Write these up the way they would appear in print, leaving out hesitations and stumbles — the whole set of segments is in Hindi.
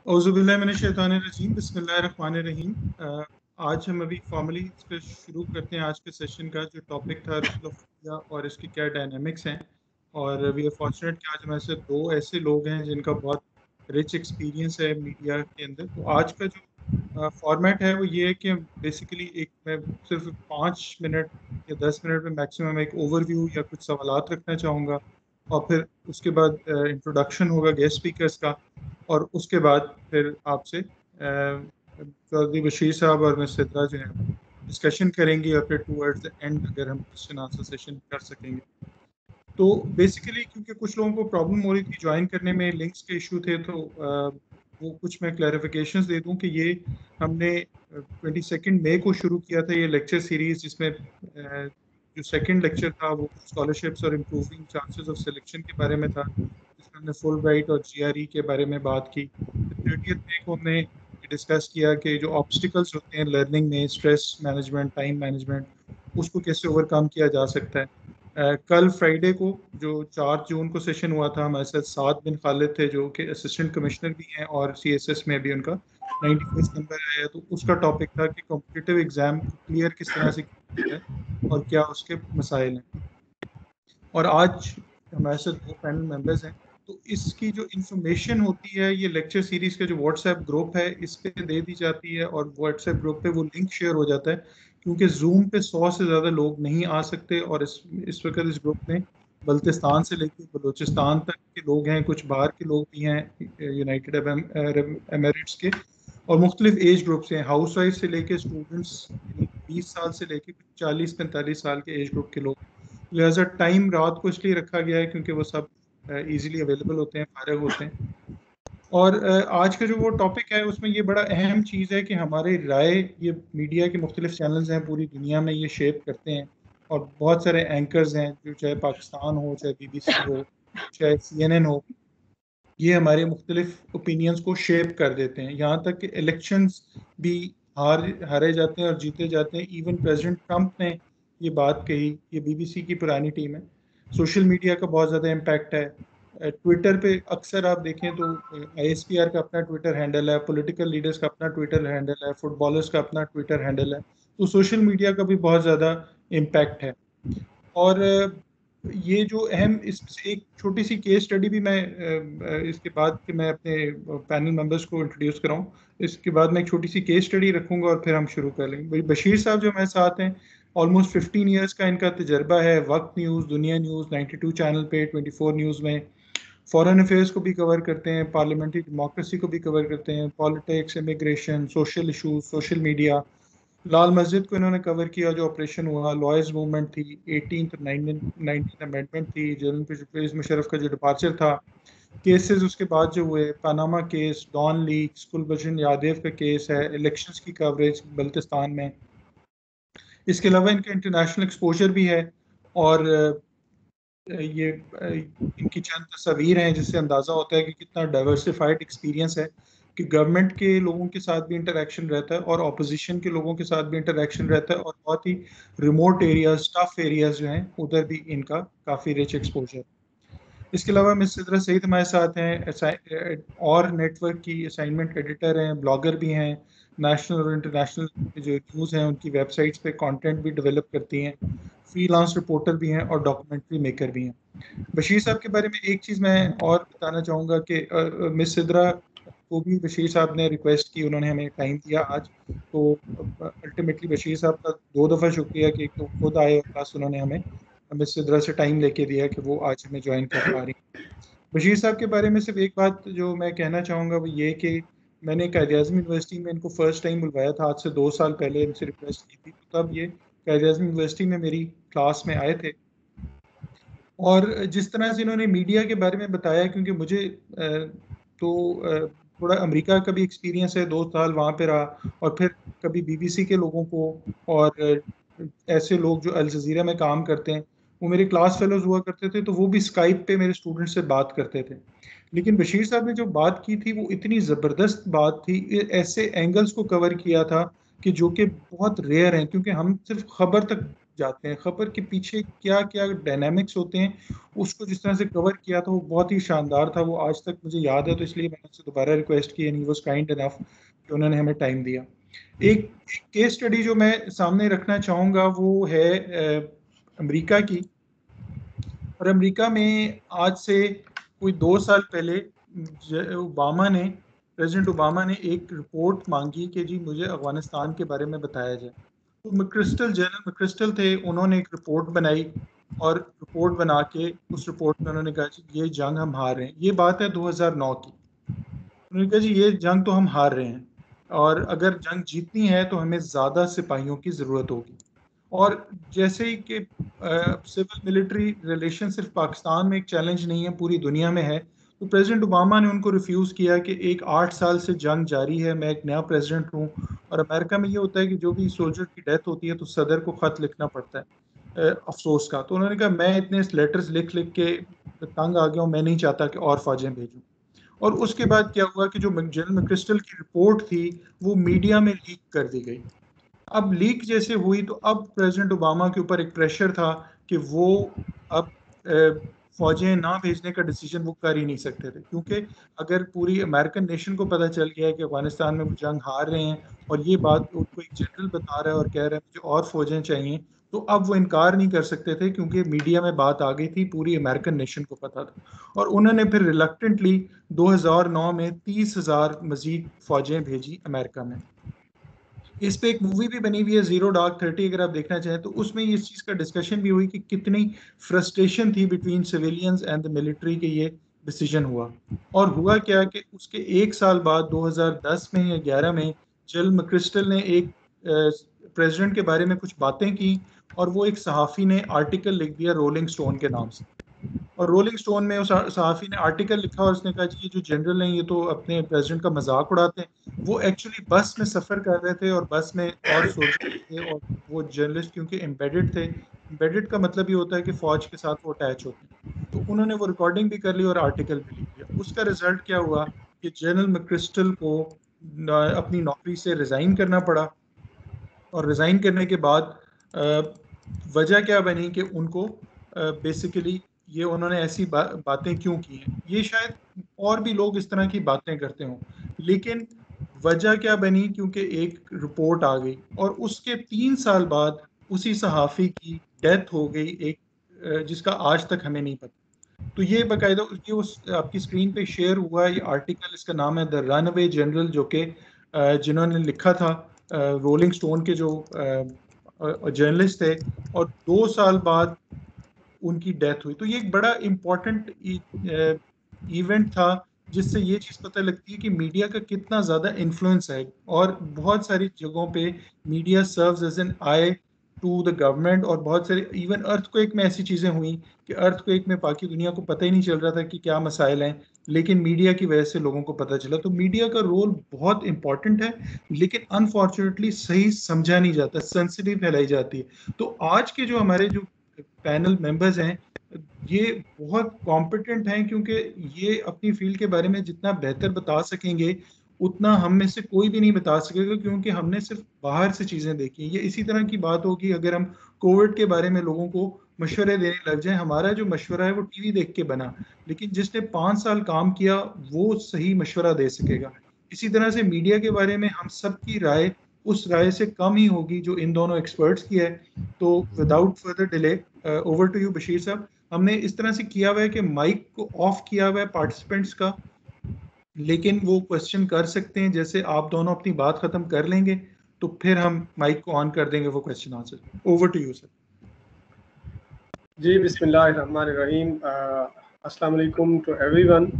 औज़ुबिल्लाहिमिनश्शैतानिर्रजीम बिस्मिल्लाहिर्रहमानिर्रहीम। आज हम अभी फॉर्मली इस पे शुरू करते हैं आज के सेशन का जो टॉपिक था रोल ऑफ मीडिया और इसकी क्या डायनामिक्स हैं। और वी आर फॉर्चुनेट कि आज हमारे साथ दो ऐसे लोग हैं जिनका बहुत रिच एक्सपीरियंस है मीडिया के अंदर। तो आज का जो फॉर्मेट है वो ये है कि बेसिकली मैं सिर्फ 5 मिनट या 10 मिनट में मैक्सिमम एक ओवरव्यू या कुछ सवालात रखना चाहूँगा, और फिर उसके बाद इंट्रोडक्शन होगा गेस्ट स्पीकर्स का, और उसके बाद फिर आपसे चौधरी बशीर साहब और मिस सिद्रा जो है डिस्कशन करेंगी, और फिर टूवर्ड्स द एंड अगर हम क्वेश्चन आंसर सेशन कर सकेंगे। तो बेसिकली क्योंकि कुछ लोगों को प्रॉब्लम हो रही थी ज्वाइन करने में, लिंक्स के इशू थे, तो वो कुछ मैं क्लैरिफिकेशंस दे दूं कि ये हमने 22 मई को शुरू किया था ये लेक्चर सीरीज, जिसमें जो सेकंड लेक्चर था वो स्कॉलरशिप्स और इम्प्रूविंग चांसेस ऑफ सिलेक्शन के बारे में था, जिसमें हमने फुल ब्राइट और जीआरई के बारे में बात की। 30 मई को हमने डिस्कस किया कि जो ऑब्स्टिकल्स होते हैं लर्निंग में, स्ट्रेस मैनेजमेंट, टाइम मैनेजमेंट, उसको कैसे ओवरकम किया जा सकता है। कल फ्राइडे को जो 4 जून को सेशन हुआ था, हमारे साथ साद बिन खालिद थे जो कि असिस्टेंट कमिश्नर भी हैं और सीएसएस में भी उनका 91 नंबर आया। तो उसका टॉपिक था कि कॉम्पिटिटिव एग्जाम को क्लियर किस तरह से किया जाए और क्या उसके मसाइल हैं। और आज हमारे साथ दो पैनल मेंबर्स हैं, तो इसकी जो इंफॉर्मेशन होती है ये लेक्चर सीरीज का जो व्हाट्सएप ग्रुप है इस पे दे दी जाती है, और व्हाट्सएप ग्रुप पे वो लिंक शेयर हो जाता है, क्योंकि जूम पे 100 से ज़्यादा लोग नहीं आ सकते। और इस वक्त इस ग्रुप में बल्तिस्तान से लेकर बलूचिस्तान तक के लोग हैं, कुछ बाहर के लोग भी हैं यूनाइटेड अरब एमिरेट्स के, और मुख्तलिफ एज ग्रुप से हैं, हाउस वाइफ से लेके स्टूडेंट्स 20 साल से लेके 40-45 साल के एज ग्रुप के लोग। लिहाजा टाइम रात को इसलिए रखा गया है क्योंकि वो सब इजीली अवेलेबल होते हैं, फारग होते हैं। और आज का जो वो टॉपिक है उसमें ये बड़ा अहम चीज़ है कि हमारे राय ये मीडिया के मुख्तलिफ चैनल्स हैं पूरी दुनिया में, ये शेप करते हैं, और बहुत सारे एंकर्स हैं जो चाहे पाकिस्तान हो, चाहे बीबीसी हो, चाहे CNN हो, ये हमारे मुख्तलिफ ओपिनियंस को शेप कर देते हैं। यहाँ तक कि इलेक्शंस भी हारे जाते हैं और जीते जाते हैं। इवन प्रेसिडेंट ट्रंप ने ये बात कही, ये बीबीसी की पुरानी टीम है। सोशल मीडिया का बहुत ज़्यादा इम्पैक्ट है। ट्विटर पे अक्सर आप देखें तो ISPR का अपना ट्विटर हैंडल है, पॉलिटिकल लीडर्स का अपना ट्विटर हैंडल है, फुटबॉलर्स का अपना ट्विटर हैंडल है। तो सोशल मीडिया का भी बहुत ज़्यादा इम्पैक्ट है। और ये जो अहम इस एक छोटी सी केस स्टडी भी मैं इसके बाद कि मैं अपने पैनल मेंबर्स को इंट्रोड्यूस कराऊं, इसके बाद मैं एक छोटी सी केस स्टडी रखूंगा और फिर हम शुरू कर लेंगे। भाई बशीर साहब जो हमारे साथ हैं, ऑलमोस्ट 15 इयर्स का इनका तजर्बा है। वक्त न्यूज़, दुनिया न्यूज़, 92 चैनल पे, 24 न्यूज़ में फॉरेन अफेयर्स को भी कवर करते हैं, पार्लियामेंट्री डेमोक्रेसी को भी कवर करते हैं, politics, immigration, social issues, social media. Lal Masjid को इन्होंने कवर किया जो ऑपरेशन हुआ, लॉयर्स मूवमेंट थी, 18th 19th अमेंडमेंट थी, जनरल परवेज मुशर्रफ का जो डिपार्चर था, केसेस उसके बाद जो हुए, Panama case, Dawn leak, Kulbhushan Yadav का केस है, इलेक्शंस की कवरेज बल्तिस्तान में। इसके अलावा इनका इंटरनेशनल एक्सपोजर भी है, और ये इनकी चंद तस्वीर हैं जिससे अंदाज़ा होता है कि कितना डाइवर्सिफाइड एक्सपीरियंस है, कि गवर्नमेंट के लोगों के साथ भी इंटरेक्शन रहता है और अपोजिशन के लोगों के साथ भी इंटरेक्शन रहता है, और बहुत ही रिमोट एरियाज, टफ एरियाज जो हैं उधर भी इनका काफ़ी रिच एक्सपोजर। इसके अलावा मिस सिद्रा सईद हमारे साथ हैं, और नेटवर्क की असाइनमेंट एडिटर हैं, ब्लॉगर भी हैं, नेशनल और इंटरनेशनल जो न्यूज़ हैं उनकी वेबसाइट्स पे कंटेंट भी डेवलप करती हैं, फ्रीलांस रिपोर्टर भी हैं और डॉक्यूमेंट्री मेकर भी हैं। बशीर साहब के बारे में एक चीज़ मैं और बताना चाहूँगा कि मिस सिद्रा को भी बशीर साहब ने रिक्वेस्ट की, उन्होंने हमें टाइम दिया आज, तो अल्टीमेटली बशीर साहब का 2 दफ़ा शुक्रिया कि एक तो खुद आए और प्लस उन्होंने हमें मिस सिद्रा से टाइम लेके दिया कि वो आज हमें ज्वाइन कर पा रही। बशीर साहब के बारे में सिर्फ एक बात जो मैं कहना चाहूँगा वो ये कि मैंने कायद-ए-आज़म यूनिवर्सिटी में इनको फर्स्ट टाइम बुलवाया था, आज से 2 साल पहले इनसे रिक्वेस्ट की थी, तो तब ये कायद-ए-आज़म यूनिवर्सिटी में मेरी क्लास में आए थे। और जिस तरह से इन्होंने मीडिया के बारे में बताया, क्योंकि मुझे थोड़ा अमेरिका का भी एक्सपीरियंस है, 2 साल वहाँ पे रहा, और फिर कभी बीबीसी के लोगों को, और ऐसे लोग जो अल जज़ीरा में काम करते हैं वो मेरे क्लास फेलोज हुआ करते थे, तो वो भी स्काइप पे मेरे स्टूडेंट से बात करते थे। लेकिन बशीर साहब ने जो बात की थी वो इतनी ज़बरदस्त बात थी, ऐसे एंगल्स को कवर किया था कि जो कि बहुत रेयर हैं, क्योंकि हम सिर्फ खबर तक जाते हैं, खबर के पीछे क्या क्या डायनामिक्स होते हैं, उसको जिस तरह से कवर किया था वो बहुत ही शानदार था। वो आज तक मुझे याद है, तो इसलिए मैंने उससे दोबारा रिक्वेस्ट की and he was kind enough कि उन्होंने हमें टाइम दिया। एक केस स्टडी जो मैं सामने रखना चाहूँगा वो है अमेरिका की। और अमेरिका में आज से कोई 2 साल पहले प्रेसिडेंट ओबामा ने एक रिपोर्ट मांगी कि जी मुझे अफगानिस्तान के बारे में बताया जाए। तो जनरल मैक्रिस्टल थे, उन्होंने एक रिपोर्ट बनाई और रिपोर्ट बना के उस रिपोर्ट में उन्होंने कहा जी ये जंग हम हार रहे हैं। ये बात है 2009 की। उन्होंने कहा जी ये जंग तो हम हार रहे हैं और अगर जंग जीतनी है तो हमें ज़्यादा सिपाहियों की ज़रूरत होगी। और जैसे ही कि सिविल मिलिट्री रिलेशन सिर्फ पाकिस्तान में एक चैलेंज नहीं है, पूरी दुनिया में है। तो प्रेसिडेंट ओबामा ने उनको रिफ्यूज़ किया कि एक 8 साल से जंग जारी है, मैं एक नया प्रेसिडेंट हूँ। और अमेरिका में ये होता है कि जो भी सोल्जर की डेथ होती है तो सदर को ख़त लिखना पड़ता है अफसोस का। तो उन्होंने कहा मैं इतने लेटर्स लिख लिख के तंग आ गया हूँ, मैं नहीं चाहता कि और फौजें भेजूँ। और उसके बाद क्या हुआ कि जो जनरल मैक्रिस्टल की रिपोर्ट थी वो मीडिया में लीक कर दी गई। अब लीक जैसे हुई तो अब प्रेसिडेंट ओबामा के ऊपर एक प्रेशर था कि वो अब फौजें ना भेजने का डिसीजन वो कर ही नहीं सकते थे, क्योंकि अगर पूरी अमेरिकन नेशन को पता चल गया है कि अफगानिस्तान में वो जंग हार रहे हैं और ये बात उनको एक जनरल बता रहा है और कह रहा है मुझे और फौजें चाहिए, तो अब वो इनकार नहीं कर सकते थे क्योंकि मीडिया में बात आ गई थी, पूरी अमेरिकन नेशन को पता था। और उन्होंने फिर रिलक्टेंटली 2009 में 30,000 मजीद फौजें भेजी अमेरिका में। इस पे एक मूवी भी बनी हुई है जीरो डार्क 30, अगर आप देखना चाहें तो उसमें इस चीज़ का डिस्कशन भी हुई कि कितनी फ्रस्ट्रेशन थी between civilians and the military के ये डिसीजन हुआ। और हुआ क्या कि उसके 1 साल बाद 2010 में या 11 में जनरल मैक्रिस्टल ने एक प्रेसिडेंट के बारे में कुछ बातें की और वो एक सहाफ़ी ने आर्टिकल लिख दिया रोलिंग स्टोन के नाम से। और रोलिंग स्टोन में उस सहाफ़ी ने आर्टिकल लिखा और उसने कहा जी ये जो जनरल हैं ये तो अपने प्रेसिडेंट का मजाक उड़ाते हैं। वो एक्चुअली बस में सफ़र कर रहे थे और बस में और सोल्जर थे और वो जर्नलिस्ट क्योंकि एम्बेडेड थे। एम्बेडेड का मतलब ये होता है कि फ़ौज के साथ वो अटैच होते हैं। तो उन्होंने वो रिकॉर्डिंग भी कर ली और आर्टिकल भी लिख दिया। उसका रिजल्ट क्या हुआ कि जनरल मैक्रिस्टल को अपनी नौकरी से रिज़ाइन करना पड़ा। और रिज़ाइन करने के बाद वजह क्या बनी कि उनको बेसिकली ये उन्होंने ऐसी बातें क्यों की हैं, ये शायद और भी लोग इस तरह की बातें करते हों, लेकिन वजह क्या बनी क्योंकि एक रिपोर्ट आ गई और उसके 3 साल बाद उसी सहाफ़ी की डेथ हो गई, एक जिसका आज तक हमें नहीं पता। तो ये बाकायदा ये उस आपकी स्क्रीन पे शेयर हुआ ये आर्टिकल, इसका नाम है द रनअवे जनरल, जो कि जिन्होंने लिखा था रोलिंग स्टोन के जो जर्नलिस्ट थे, और 2 साल बाद उनकी डेथ हुई। तो ये एक बड़ा इम्पोर्टेंट इवेंट था जिससे ये चीज़ पता लगती है कि मीडिया का कितना ज़्यादा इन्फ्लुएंस है। और बहुत सारी जगहों पे media serves as an eye to the government, और बहुत सारी इवन अर्थक्वेक में ऐसी चीज़ें हुई कि अर्थक्वेक में बाकी दुनिया को पता ही नहीं चल रहा था कि क्या मसाइल हैं, लेकिन मीडिया की वजह से लोगों को पता चला। तो मीडिया का रोल बहुत इंपॉर्टेंट है, लेकिन अनफॉर्चुनेटली सही समझा नहीं जाता, सेंसिटिव फैलाई जाती है। तो आज के जो हमारे जो पैनल मेंबर्स हैं ये बहुत कॉम्पिटेंट हैं, क्योंकि ये अपनी फील्ड के बारे में जितना बेहतर बता सकेंगे उतना हम में से कोई भी नहीं बता सकेगा, क्योंकि हमने सिर्फ बाहर से चीज़ें देखी हैं। ये इसी तरह की बात होगी अगर हम कोविड के बारे में लोगों को मशवरे देने लग जाएं। हमारा जो मशवरा है वो टीवी देख के बना, लेकिन जिसने 5 साल काम किया वो सही मशवरा दे सकेगा। इसी तरह से मीडिया के बारे में हम सब की राय उस राय से कम ही होगी जो इन दोनों एक्सपर्ट्स की है। तो without further delay, over to you Bashir साहब। हमने इस तरह से किया हुआ है कि माइक को ऑफ किया हुआ है पार्टिसिपेंट्स का, लेकिन वो क्वेश्चन कर सकते हैं। जैसे आप दोनों अपनी बात खत्म कर लेंगे तो फिर हम माइक को ऑन कर देंगे वो question answer. Over to you sir. जी बिस्मिल्लाहिर्रहमानिर्रहीम। अस्सलाम वालेकुम टू एवरीवन।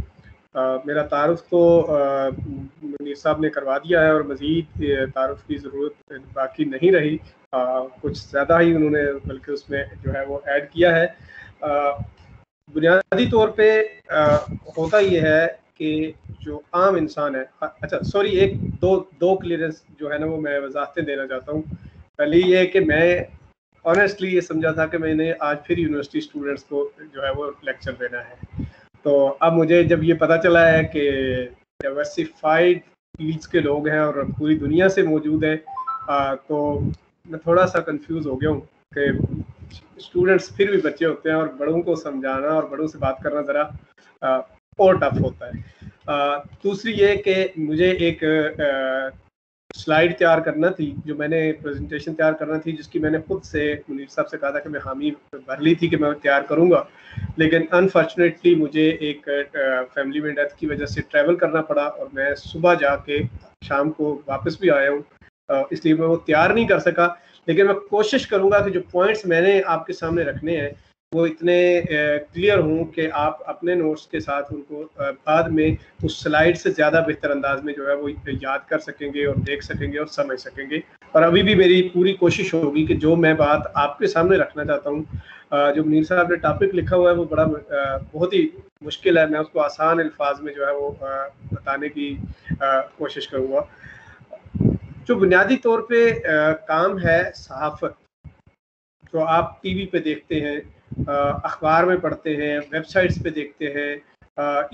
मेरा तारुफ तो मुनीर साहब ने करवा दिया है और मज़ीद तारुफ की ज़रूरत बाकी नहीं रही। कुछ ज़्यादा ही उन्होंने बल्कि उसमें जो है वो ऐड किया है। बुनियादी तौर पे होता ये है कि जो आम इंसान है, अच्छा सॉरी, एक दो क्लियरेंस जो है ना वो मैं वजाहतें देना चाहता हूँ। पहली ये है कि मैं ऑनेस्टली ये समझा था कि मैंने आज फिर यूनिवर्सिटी स्टूडेंट्स को जो है वो लेक्चर देना है। तो अब मुझे जब ये पता चला है कि डाइवर्सिफाइड फील्ड्स के लोग हैं और पूरी दुनिया से मौजूद हैं, तो मैं थोड़ा सा कंफ्यूज हो गया हूँ कि स्टूडेंट्स फिर भी बच्चे होते हैं और बड़ों को समझाना और बड़ों से बात करना ज़रा और टफ होता है। दूसरी ये कि मुझे एक स्लाइड तैयार करना थी, जो मैंने प्रेजेंटेशन तैयार करना थी, जिसकी मैंने खुद से मुनीर साहब से कहा था कि मैं हामी भर ली थी कि मैं तैयार करूंगा, लेकिन अनफॉर्चुनेटली मुझे एक फैमिली में डेथ की वजह से ट्रैवल करना पड़ा और मैं सुबह जाके शाम को वापस भी आया हूँ, इसलिए मैं वो तैयार नहीं कर सका। लेकिन मैं कोशिश करूंगा कि जो पॉइंट्स मैंने आपके सामने रखने हैं वो इतने क्लियर हों कि आप अपने नोट्स के साथ उनको बाद में उस स्लाइड से ज़्यादा बेहतर अंदाज में जो है वो याद कर सकेंगे और देख सकेंगे और समझ सकेंगे। और अभी भी मेरी पूरी कोशिश होगी कि जो मैं बात आपके सामने रखना चाहता हूँ, जो मुनीर साहब ने टॉपिक लिखा हुआ है वो बड़ा बहुत ही मुश्किल है, मैं उसको आसान अल्फाज में जो है वो बताने की कोशिश करूँगा। जो बुनियादी तौर पे काम है सहाफ़त, जो आप टीवी पे देखते हैं, अखबार में पढ़ते हैं, वेबसाइट्स पे देखते हैं,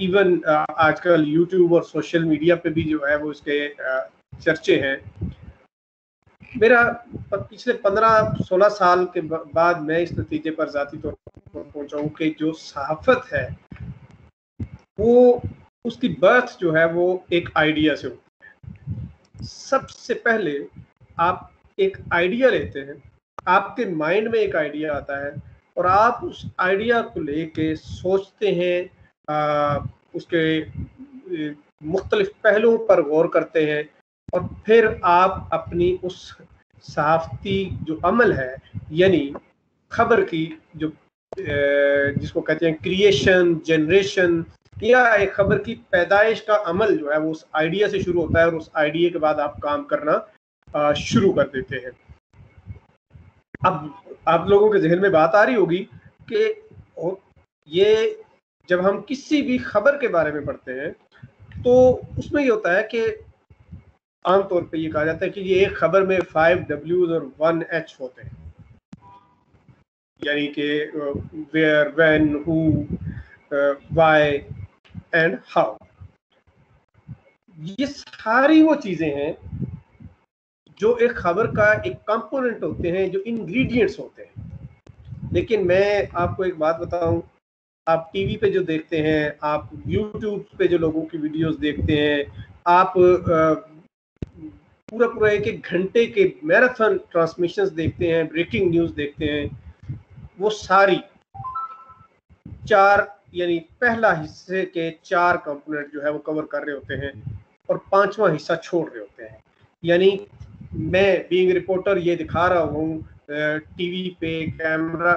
इवन आजकल यूट्यूब और सोशल मीडिया पे भी जो है वो इसके चर्चे हैं। मेरा पिछले 15-16 साल के बाद मैं इस नतीजे पर ज़ाती तौर पर पहुंचा हूँ कि जो सहाफ़त है वो उसकी बर्थ जो है वो एक आइडिया से होती है। सबसे पहले आप एक आइडिया लेते हैं, आपके माइंड में एक आइडिया आता है और आप उस आइडिया को लेके सोचते हैं, उसके मुख्तलिफ पहलुओं पर गौर करते हैं और फिर आप अपनी उस सहाफ़ती जो अमल है, यानी खबर की जो जिसको कहते हैं क्रिएशन, जनरेशन, या एक खबर की पैदाइश का अमल जो है वो उस आइडिया से शुरू होता है और उस आइडिया के बाद आप काम करना शुरू कर देते हैं। अब आप लोगों के जहन में बात आ रही होगी कि ये जब हम किसी भी खबर के बारे में पढ़ते हैं तो उसमें ये होता है कि आमतौर पे ये कहा जाता है कि ये एक खबर में 5 W's और 1 H होते हैं, यानी कि where, when, who, why and how. ये सारी वो चीजें हैं जो एक खबर का एक कंपोनेंट होते हैं, जो इंग्रेडिएंट्स होते हैं। लेकिन मैं आपको एक बात बताऊं, आप टीवी पे जो देखते हैं, आप यूट्यूब पे जो लोगों की वीडियोस देखते हैं, आप पूरा पूरा एक घंटे के मैराथन ट्रांसमिशंस देखते हैं, ब्रेकिंग न्यूज देखते हैं, वो सारी 4 यानी पहला हिस्से के 4 कंपोनेंट जो है वो कवर कर रहे होते हैं और 5वां हिस्सा छोड़ रहे होते हैं। यानी मैं बीइंग रिपोर्टर ये दिखा रहा हूँ टीवी पे कैमरा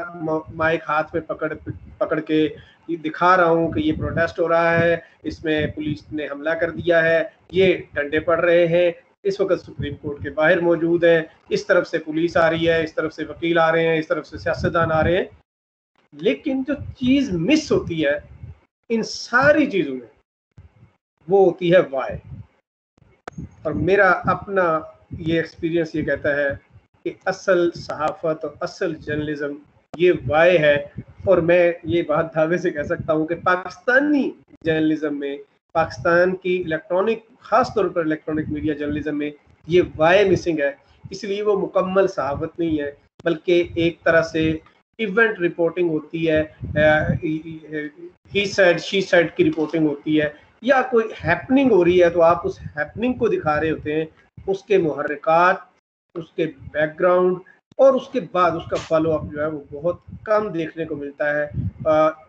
माइक हाथ में पकड़ के ये दिखा रहा हूँ कि ये प्रोटेस्ट हो रहा है, इसमें पुलिस ने हमला कर दिया है, ये डंडे पड़ रहे हैं, इस वक्त सुप्रीम कोर्ट के बाहर मौजूद है, इस तरफ से पुलिस आ रही है, इस तरफ से वकील आ रहे हैं, इस तरफ से सियासतदान आ रहे हैं। लेकिन जो चीज मिस होती है इन सारी चीजों में वो होती है वाई। और मेरा अपना ये एक्सपीरियंस ये कहता है कि असल सहाफत और असल जर्नलिज्म ये वाई है। और मैं ये बात दावे से कह सकता हूँ कि पाकिस्तानी जर्नलिज्म में, पाकिस्तान की इलेक्ट्रॉनिक, खास तौर पर इलेक्ट्रॉनिक मीडिया जर्नलिज्म में ये वाई मिसिंग है। इसलिए वो मुकम्मल सहाफत नहीं है, बल्कि एक तरह से इवेंट रिपोर्टिंग होती है, ही साइड शी साइड की रिपोर्टिंग होती है, या कोई हैपनिंग हो रही है तो आप उस हैपनिंग को दिखा रहे होते हैं, उसके मुहर्रिकात, उसके बैकग्राउंड और उसके बाद उसका फॉलो अप जो है वो बहुत कम देखने को मिलता है।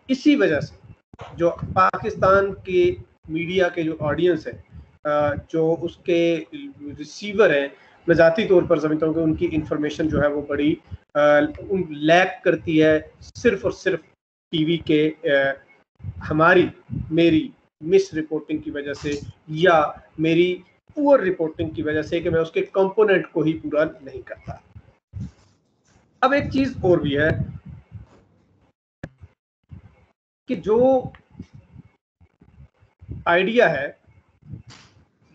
इसी वजह से जो पाकिस्तान के मीडिया के जो ऑडियंस है, जो उसके रिसीवर हैं, मैं ज़ाती तौर पर समझता हूँ कि उनकी इंफॉर्मेशन जो है वो बड़ी लैक करती है, सिर्फ और सिर्फ टीवी के मेरी मिस रिपोर्टिंग की वजह से या मेरी पुअर रिपोर्टिंग की वजह से कि मैं उसके कंपोनेंट को ही पूरा नहीं करता। अब एक चीज और भी है कि जो आइडिया है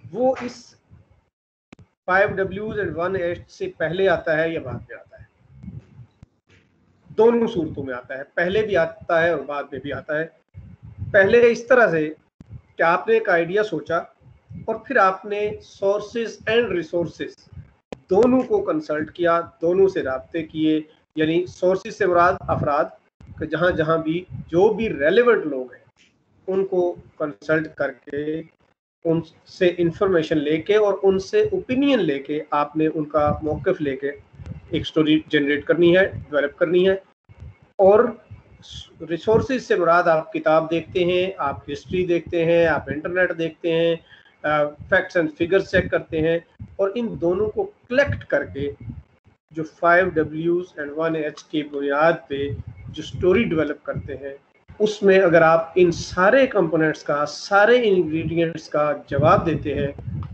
वो इस 5 W's and 1 H से पहले आता है या बाद में आता है। दोनों सूरतों में आता है, पहले भी आता है और बाद में भी आता है। पहले इस तरह से कि आपने एक आइडिया सोचा और फिर आपने सोर्सेज एंड रिसोर्सेज दोनों को कंसल्ट किया, दोनों से राब्ते किए, यानी सोर्सेज से मुराद अफराद, जहां जहां भी जो भी रेलेवेंट लोग हैं उनको कंसल्ट करके उनसे इंफॉर्मेशन लेके और उनसे ओपिनियन लेके आपने उनका मौक़िफ़ लेके एक स्टोरी जनरेट करनी है, डेवलप करनी है। और रिसोर्सेज से मुराद आप किताब देखते हैं, आप हिस्ट्री देखते हैं, आप इंटरनेट देखते हैं, फैक्ट्स एंड फिगर्स चेक करते हैं, और इन दोनों को कलेक्ट करके जो 5 Ws एंड 1 H की बुनियाद पे जो स्टोरी डेवलप करते हैं, उसमें अगर आप इन सारे कंपोनेंट्स का, सारे इंग्रेडिएंट्स का जवाब देते हैं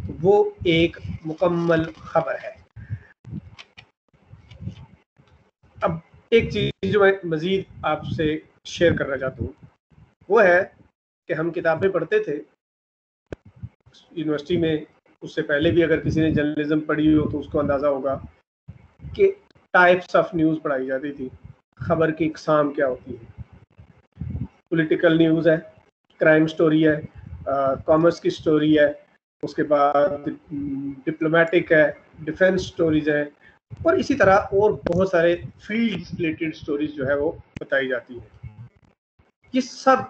तो वो एक मुकम्मल खबर है। अब एक चीज़ जो मैं मज़ीद आपसे शेयर करना चाहता हूँ वो है कि हम किताबें पढ़ते थे यूनिवर्सिटी में, उससे पहले भी अगर किसी ने जर्नलिज्म पढ़ी हो तो उसको अंदाज़ा होगा कि टाइप्स ऑफ न्यूज़ पढ़ाई जाती थी, खबर की इकसाम क्या होती है। पॉलिटिकल न्यूज़ है, क्राइम स्टोरी है, कॉमर्स की स्टोरी है, उसके बाद डिप्लोमेटिक है, डिफेंस स्टोरीज है, और इसी तरह और बहुत सारे फील्ड रिलेटेड स्टोरीज जो है वो बताई जाती है। ये सब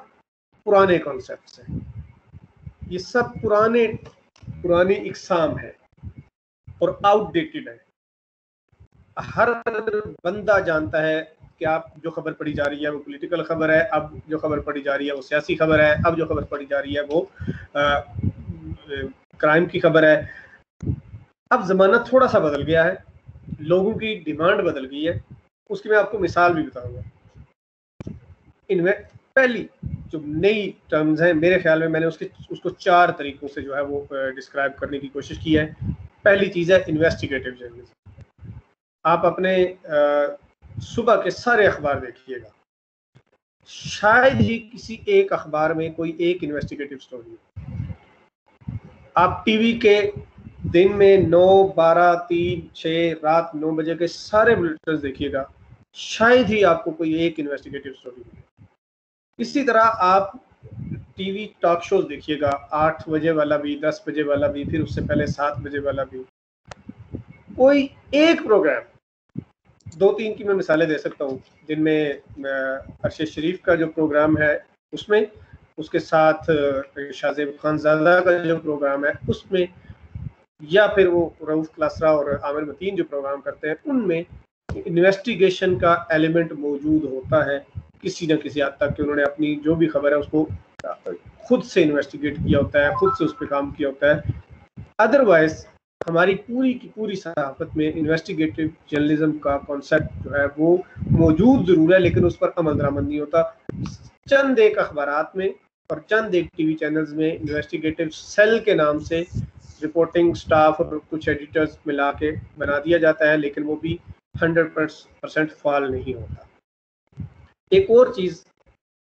पुराने कॉन्सेप्ट्स हैं, ये सब पुरानी इकसाम है और आउटडेटेड है। हर बंदा जानता है कि आप जो खबर पढ़ी जा रही है वो पॉलिटिकल खबर है, अब जो खबर पढ़ी जा रही है वो सियासी खबर है, अब जो खबर पढ़ी जा रही है वो क्राइम की खबर है। अब ज़माना थोड़ा सा बदल गया है, लोगों की डिमांड बदल गई है। उसकी मैं आपको मिसाल भी बताऊंगा। इनमें पहली जो नई टर्म्स हैं, मेरे ख्याल में मैंने उसको 4 तरीकों से जो है वो डिस्क्राइब करने की कोशिश की है। पहली चीज़ है इन्वेस्टिगेटिव जर्नलिज्म। आप अपने सुबह के सारे अखबार देखिएगा, शायद ही किसी एक अखबार में कोई एक इन्वेस्टिगेटिव स्टोरी हो। आप टीवी के दिन में 9, 12, 3, 6, रात 9 बजे के सारे बुलेटिन देखिएगा, शायद ही आपको कोई एक इन्वेस्टिगेटिव स्टोरी मिले। इसी तरह आप टीवी टॉक शोज देखिएगा, 8 बजे वाला भी, 10 बजे वाला भी, फिर उससे पहले 7 बजे वाला भी, कोई एक प्रोग्राम, 2-3 की मैं मिसालें दे सकता हूँ, जिनमें अरशद शरीफ का जो प्रोग्राम है उसमें, उसके साथ शाहजेब खानजादा का जो प्रोग्राम है उसमें, या फिर वो रऊफ क्लासरा और आमिर मतीन जो प्रोग्राम करते हैं उनमें इन्वेस्टिगेशन का एलिमेंट मौजूद होता है किसी न किसी हद तक, कि उन्होंने अपनी जो भी खबर है उसको खुद से इन्वेस्टिगेट किया होता है, खुद से उस पर काम किया होता है। अदरवाइज हमारी पूरी की पूरी सहाफत में इन्वेस्टिगेटिव जर्नलिज्म का कॉन्सेप्ट जो है वो मौजूद ज़रूर है, लेकिन उस पर अमल दरामद नहीं होता। चंद एक अखबारात में और चंद एक टीवी चैनल्स में इन्वेस्टिगेटिव सेल के नाम से रिपोर्टिंग स्टाफ और कुछ एडिटर्स मिला के बना दिया जाता है, लेकिन वो भी 100% फॉल नहीं होता। एक और चीज़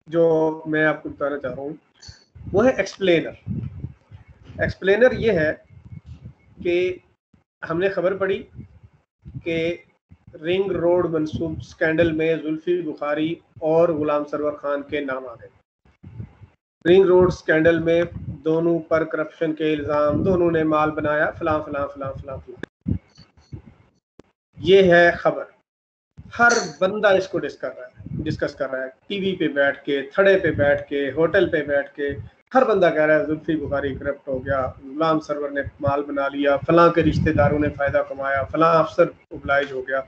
जो मैं आपको बताना चाह रहा हूँ वो है एक्सप्लेनर। एक्सप्लेनर ये है कि हमने खबर पढ़ी कि रिंग रोड मंसूब स्कैंडल में जुल्फी बुखारी और गुलाम सरवर खान के नाम आ गए। रिंग रोड स्कैंडल में दोनों पर करप्शन के इल्ज़ाम, दोनों ने माल बनाया, फलां फलां फलां फलां फलां। ये है खबर। हर बंदा इसको डिस्कस कर रहा है, टीवी पे बैठ के, थड़े पे बैठ के, होटल पे बैठ के, हर बंदा कह रहा है जुल्फी बुखारी करप्ट हो गया, गुलाम सरवर ने माल बना लिया, फलां के रिश्तेदारों ने फ़ायदा कमाया, फलां अफसर ओबलाइज हो गया।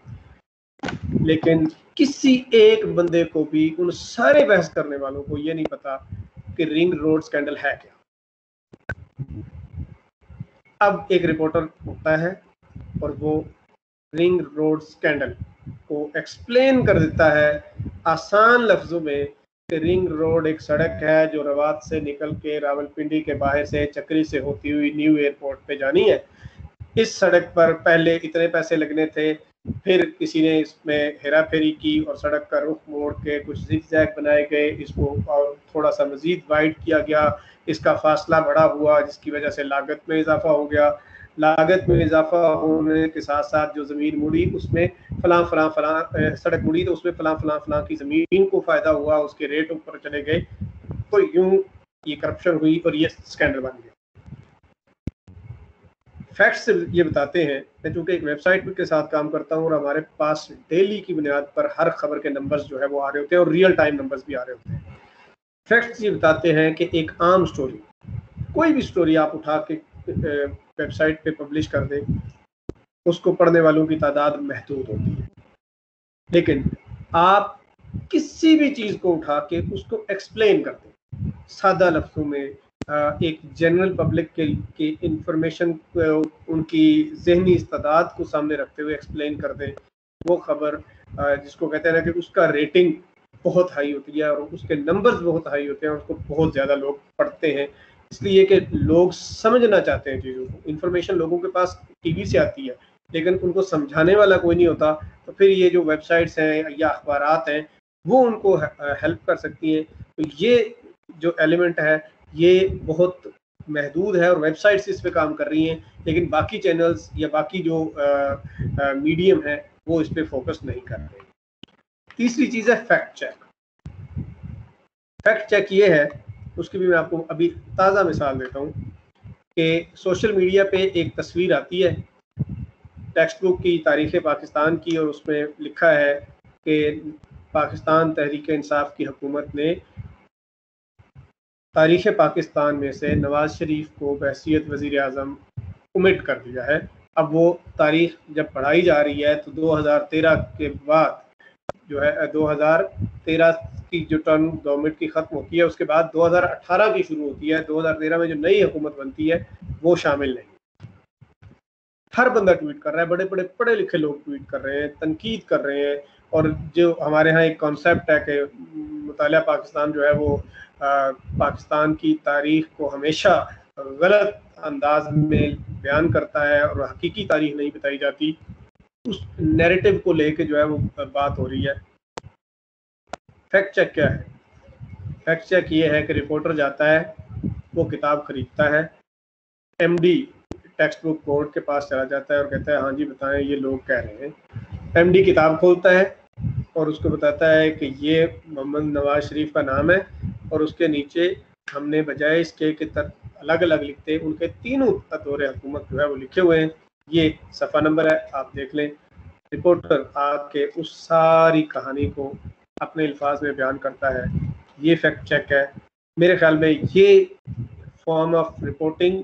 लेकिन किसी एक बंदे को भी, उन सारे बहस करने वालों को ये नहीं पता कि रिंग रोड स्कैंडल है क्या। अब एक रिपोर्टर होता है और वो रिंग रोड स्कैंडल को एक्सप्लेन कर देता है आसान लफ्जों में कि रिंग रोड एक सड़क है जो रवात से निकल के रावलपिंडी के बाहर से चक्री से होती हुई न्यू एयरपोर्ट पे जानी है। इस सड़क पर पहले इतने पैसे लगने थे, फिर किसी ने इसमें हेरा फेरी की और सड़क का रुख मोड़ के कुछ ज़िगज़ैग बनाए गए, इसको और थोड़ा सा मज़ीद वाइड किया गया, इसका फासला बड़ा हुआ जिसकी वजह से लागत में इजाफा हो गया। लागत में इजाफा होने के साथ साथ जो ज़मीन मुड़ी उसमें फलां फलां फलां सड़क मुड़ी तो उसमें फलां फलां फलां की ज़मीन को फ़ायदा हुआ, उसके रेट ऊपर चले गए, तो यूं ये करप्शन हुई और ये स्कैंडल बन गया। फैक्ट्स ये बताते हैं। मैं चूँकि एक वेबसाइट के साथ काम करता हूँ और हमारे पास डेली की बुनियाद पर हर खबर के नंबर्स जो है वो आ रहे होते हैं और रियल टाइम नंबर्स भी आ रहे होते हैं। फैक्ट्स ये बताते हैं कि एक आम स्टोरी, कोई भी स्टोरी आप उठा के वेबसाइट पे पब्लिश कर दें, उसको पढ़ने वालों की तादाद महदूद होती है। लेकिन आप किसी भी चीज़ को उठा के उसको एक्सप्लेन कर दें सादा लफ्ज़ों में, एक जनरल पब्लिक के इंफॉर्मेशन उनकी जहनी इस्तादाद को सामने रखते हुए एक्सप्लेन कर दें, वो खबर जिसको कहते हैं ना कि उसका रेटिंग बहुत हाई होती है और उसके नंबर्स बहुत हाई होते हैं और उसको बहुत ज़्यादा लोग पढ़ते हैं, इसलिए कि लोग समझना चाहते हैं चीज़ों को। इन्फॉर्मेशन लोगों के पास टीवी से आती है लेकिन उनको समझाने वाला कोई नहीं होता, तो फिर ये जो वेबसाइट्स हैं या अखबारात हैं वो उनको हेल्प कर सकती हैं। तो ये जो एलिमेंट है ये बहुत महदूद है और वेबसाइट्स इस पे काम कर रही हैं, लेकिन बाकी चैनल्स या बाकी जो मीडियम है वो इस पे फोकस नहीं कर रहे। तीसरी चीज़ है फैक्ट चेक। फैक्ट चेक ये है, उसकी भी मैं आपको अभी ताज़ा मिसाल देता हूँ कि सोशल मीडिया पे एक तस्वीर आती है टेक्स्ट बुक की तारीख़ पाकिस्तान की और उसमें लिखा है कि पाकिस्तान तहरीक इंसाफ की हुकूमत ने तारीख़ पाकिस्तान में से नवाज़ शरीफ को बहैसियत वज़ीर आज़म उमिट कर दिया है। अब वो तारीख़ जब पढ़ाई जा रही है तो 2013 के बाद जो है 2013 की जो टर्म गवर्नमेंट की ख़त्म होती है उसके बाद 2018 की शुरू होती है। 2013 में जो नई हुकूमत बनती है वो शामिल नहीं। हर बंदा ट्वीट कर रहा है, बड़े बड़े पढ़े लिखे लोग ट्वीट कर रहे हैं, तनकीद कर रहे हैं। और जो हमारे यहाँ एक कॉन्सेप्ट है कि मुतालिया पाकिस्तान जो है वो पाकिस्तान की तारीख को हमेशा गलत अंदाज में बयान करता है और हकीकी तारीख नहीं बताई जाती, उस नैरेटिव को लेके जो है वो बात हो रही है। फैक्ट चेक क्या है? फैक्ट चेक ये है कि रिपोर्टर जाता है, वो किताब खरीदता है, एमडी टेक्स्ट बुक बोर्ड के पास चला जाता है और कहता है हाँ जी बताएं ये लोग कह रहे हैं। एमडी किताब खोलता है और उसको बताता है कि ये मोहम्मद नवाज शरीफ का नाम है और उसके नीचे हमने बजाय इसके कि अलग अलग लिखते उनके तीनों दौरे हुकूमत जो है वो लिखे हुए हैं, ये सफ़ा नंबर है, आप देख लें। रिपोर्टर आके उस सारी कहानी को अपने अल्फाज में बयान करता है, ये फैक्ट चेक है। मेरे ख्याल में ये फॉर्म ऑफ रिपोर्टिंग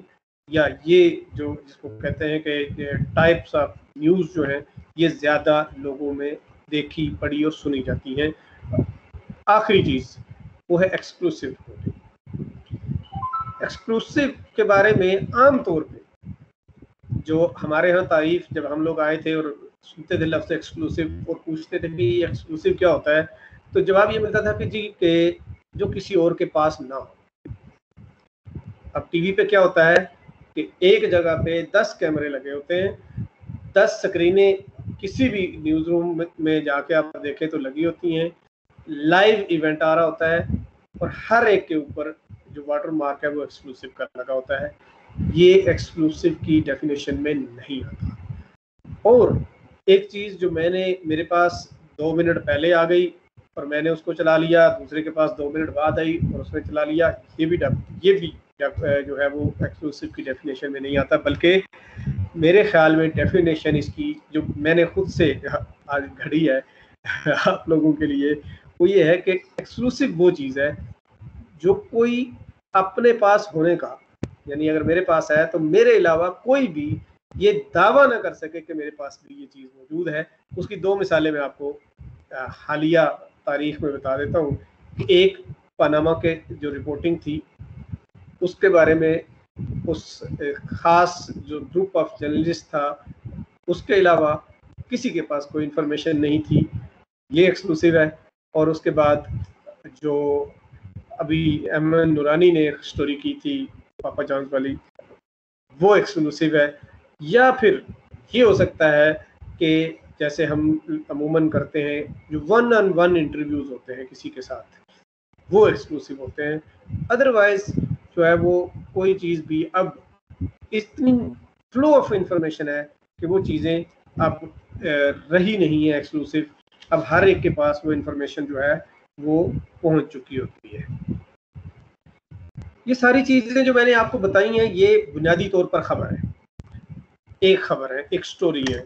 या ये जो जिसको कहते हैं कि टाइप्स ऑफ न्यूज़ जो है ये ज़्यादा लोगों में देखी पढ़ी और सुनी जाती हैं। आखिरी चीज़ वो है एक्सक्लूसिव रिपोर्टिंग। एक्सक्लूसिव के बारे में आम तौर पे जो हमारे यहाँ तारीफ जब हम लोग आए थे और सुनते थे लफ्ज़ एक्सक्लूसिव और पूछते थे कि एक्सक्लूसिव क्या होता है, तो जवाब ये मिलता था कि जी के जो किसी और के पास ना हो। अब टीवी पे क्या होता है कि एक जगह पे 10 कैमरे लगे होते हैं, 10 स्क्रीनें किसी भी न्यूज़ रूम में जाके आप देखें तो लगी होती हैं, लाइव इवेंट आ रहा होता है और हर एक के ऊपर जो वाटर मार्क है वो एक्सक्लूसिव का लगा होता है। ये एक्सक्लूसिव की डेफिनेशन में नहीं आता। और एक चीज़ जो मेरे पास 2 मिनट पहले आ गई और मैंने उसको चला लिया, दूसरे के पास 2 मिनट बाद आई और उसने चला लिया, ये भी जो है वो एक्सक्लूसिव की डेफिनेशन में नहीं आता। बल्कि मेरे ख्याल में डेफिनेशन इसकी जो मैंने खुद से आज घड़ी है आप लोगों के लिए, वो ये है कि एक्सक्लूसिव वो चीज़ है जो कोई अपने पास होने का, यानी अगर मेरे पास है तो मेरे अलावा कोई भी ये दावा ना कर सके कि मेरे पास भी ये चीज़ मौजूद है। उसकी 2 मिसालें मैं आपको हालिया तारीख में बता देता हूँ कि एक पनामा के जो रिपोर्टिंग थी उसके बारे में उस ख़ास जो ग्रुप ऑफ जर्नलिस्ट था उसके अलावा किसी के पास कोई इन्फॉर्मेशन नहीं थी, ये एक्सक्लूसिव है। और उसके बाद जो अभी अहमद नूरानी ने एक स्टोरी की थी पापा जॉन्स वाली, वो एक्सक्लूसिव है। या फिर ये हो सकता है कि जैसे हम अमूमन करते हैं जो 1-on-1 इंटरव्यूज़ होते हैं किसी के साथ, वो एक्सक्लूसिव होते हैं। अदरवाइज जो है वो कोई चीज़ भी अब इतनी फ्लो ऑफ इंफॉर्मेशन है कि वो चीज़ें अब रही नहीं है एक्सक्लूसिव। अब हर एक के पास वो इंफॉर्मेशन जो है वो पहुंच चुकी होती है। ये सारी चीज़ें जो मैंने आपको बताई हैं ये बुनियादी तौर पर खबर है। एक खबर है, एक स्टोरी है,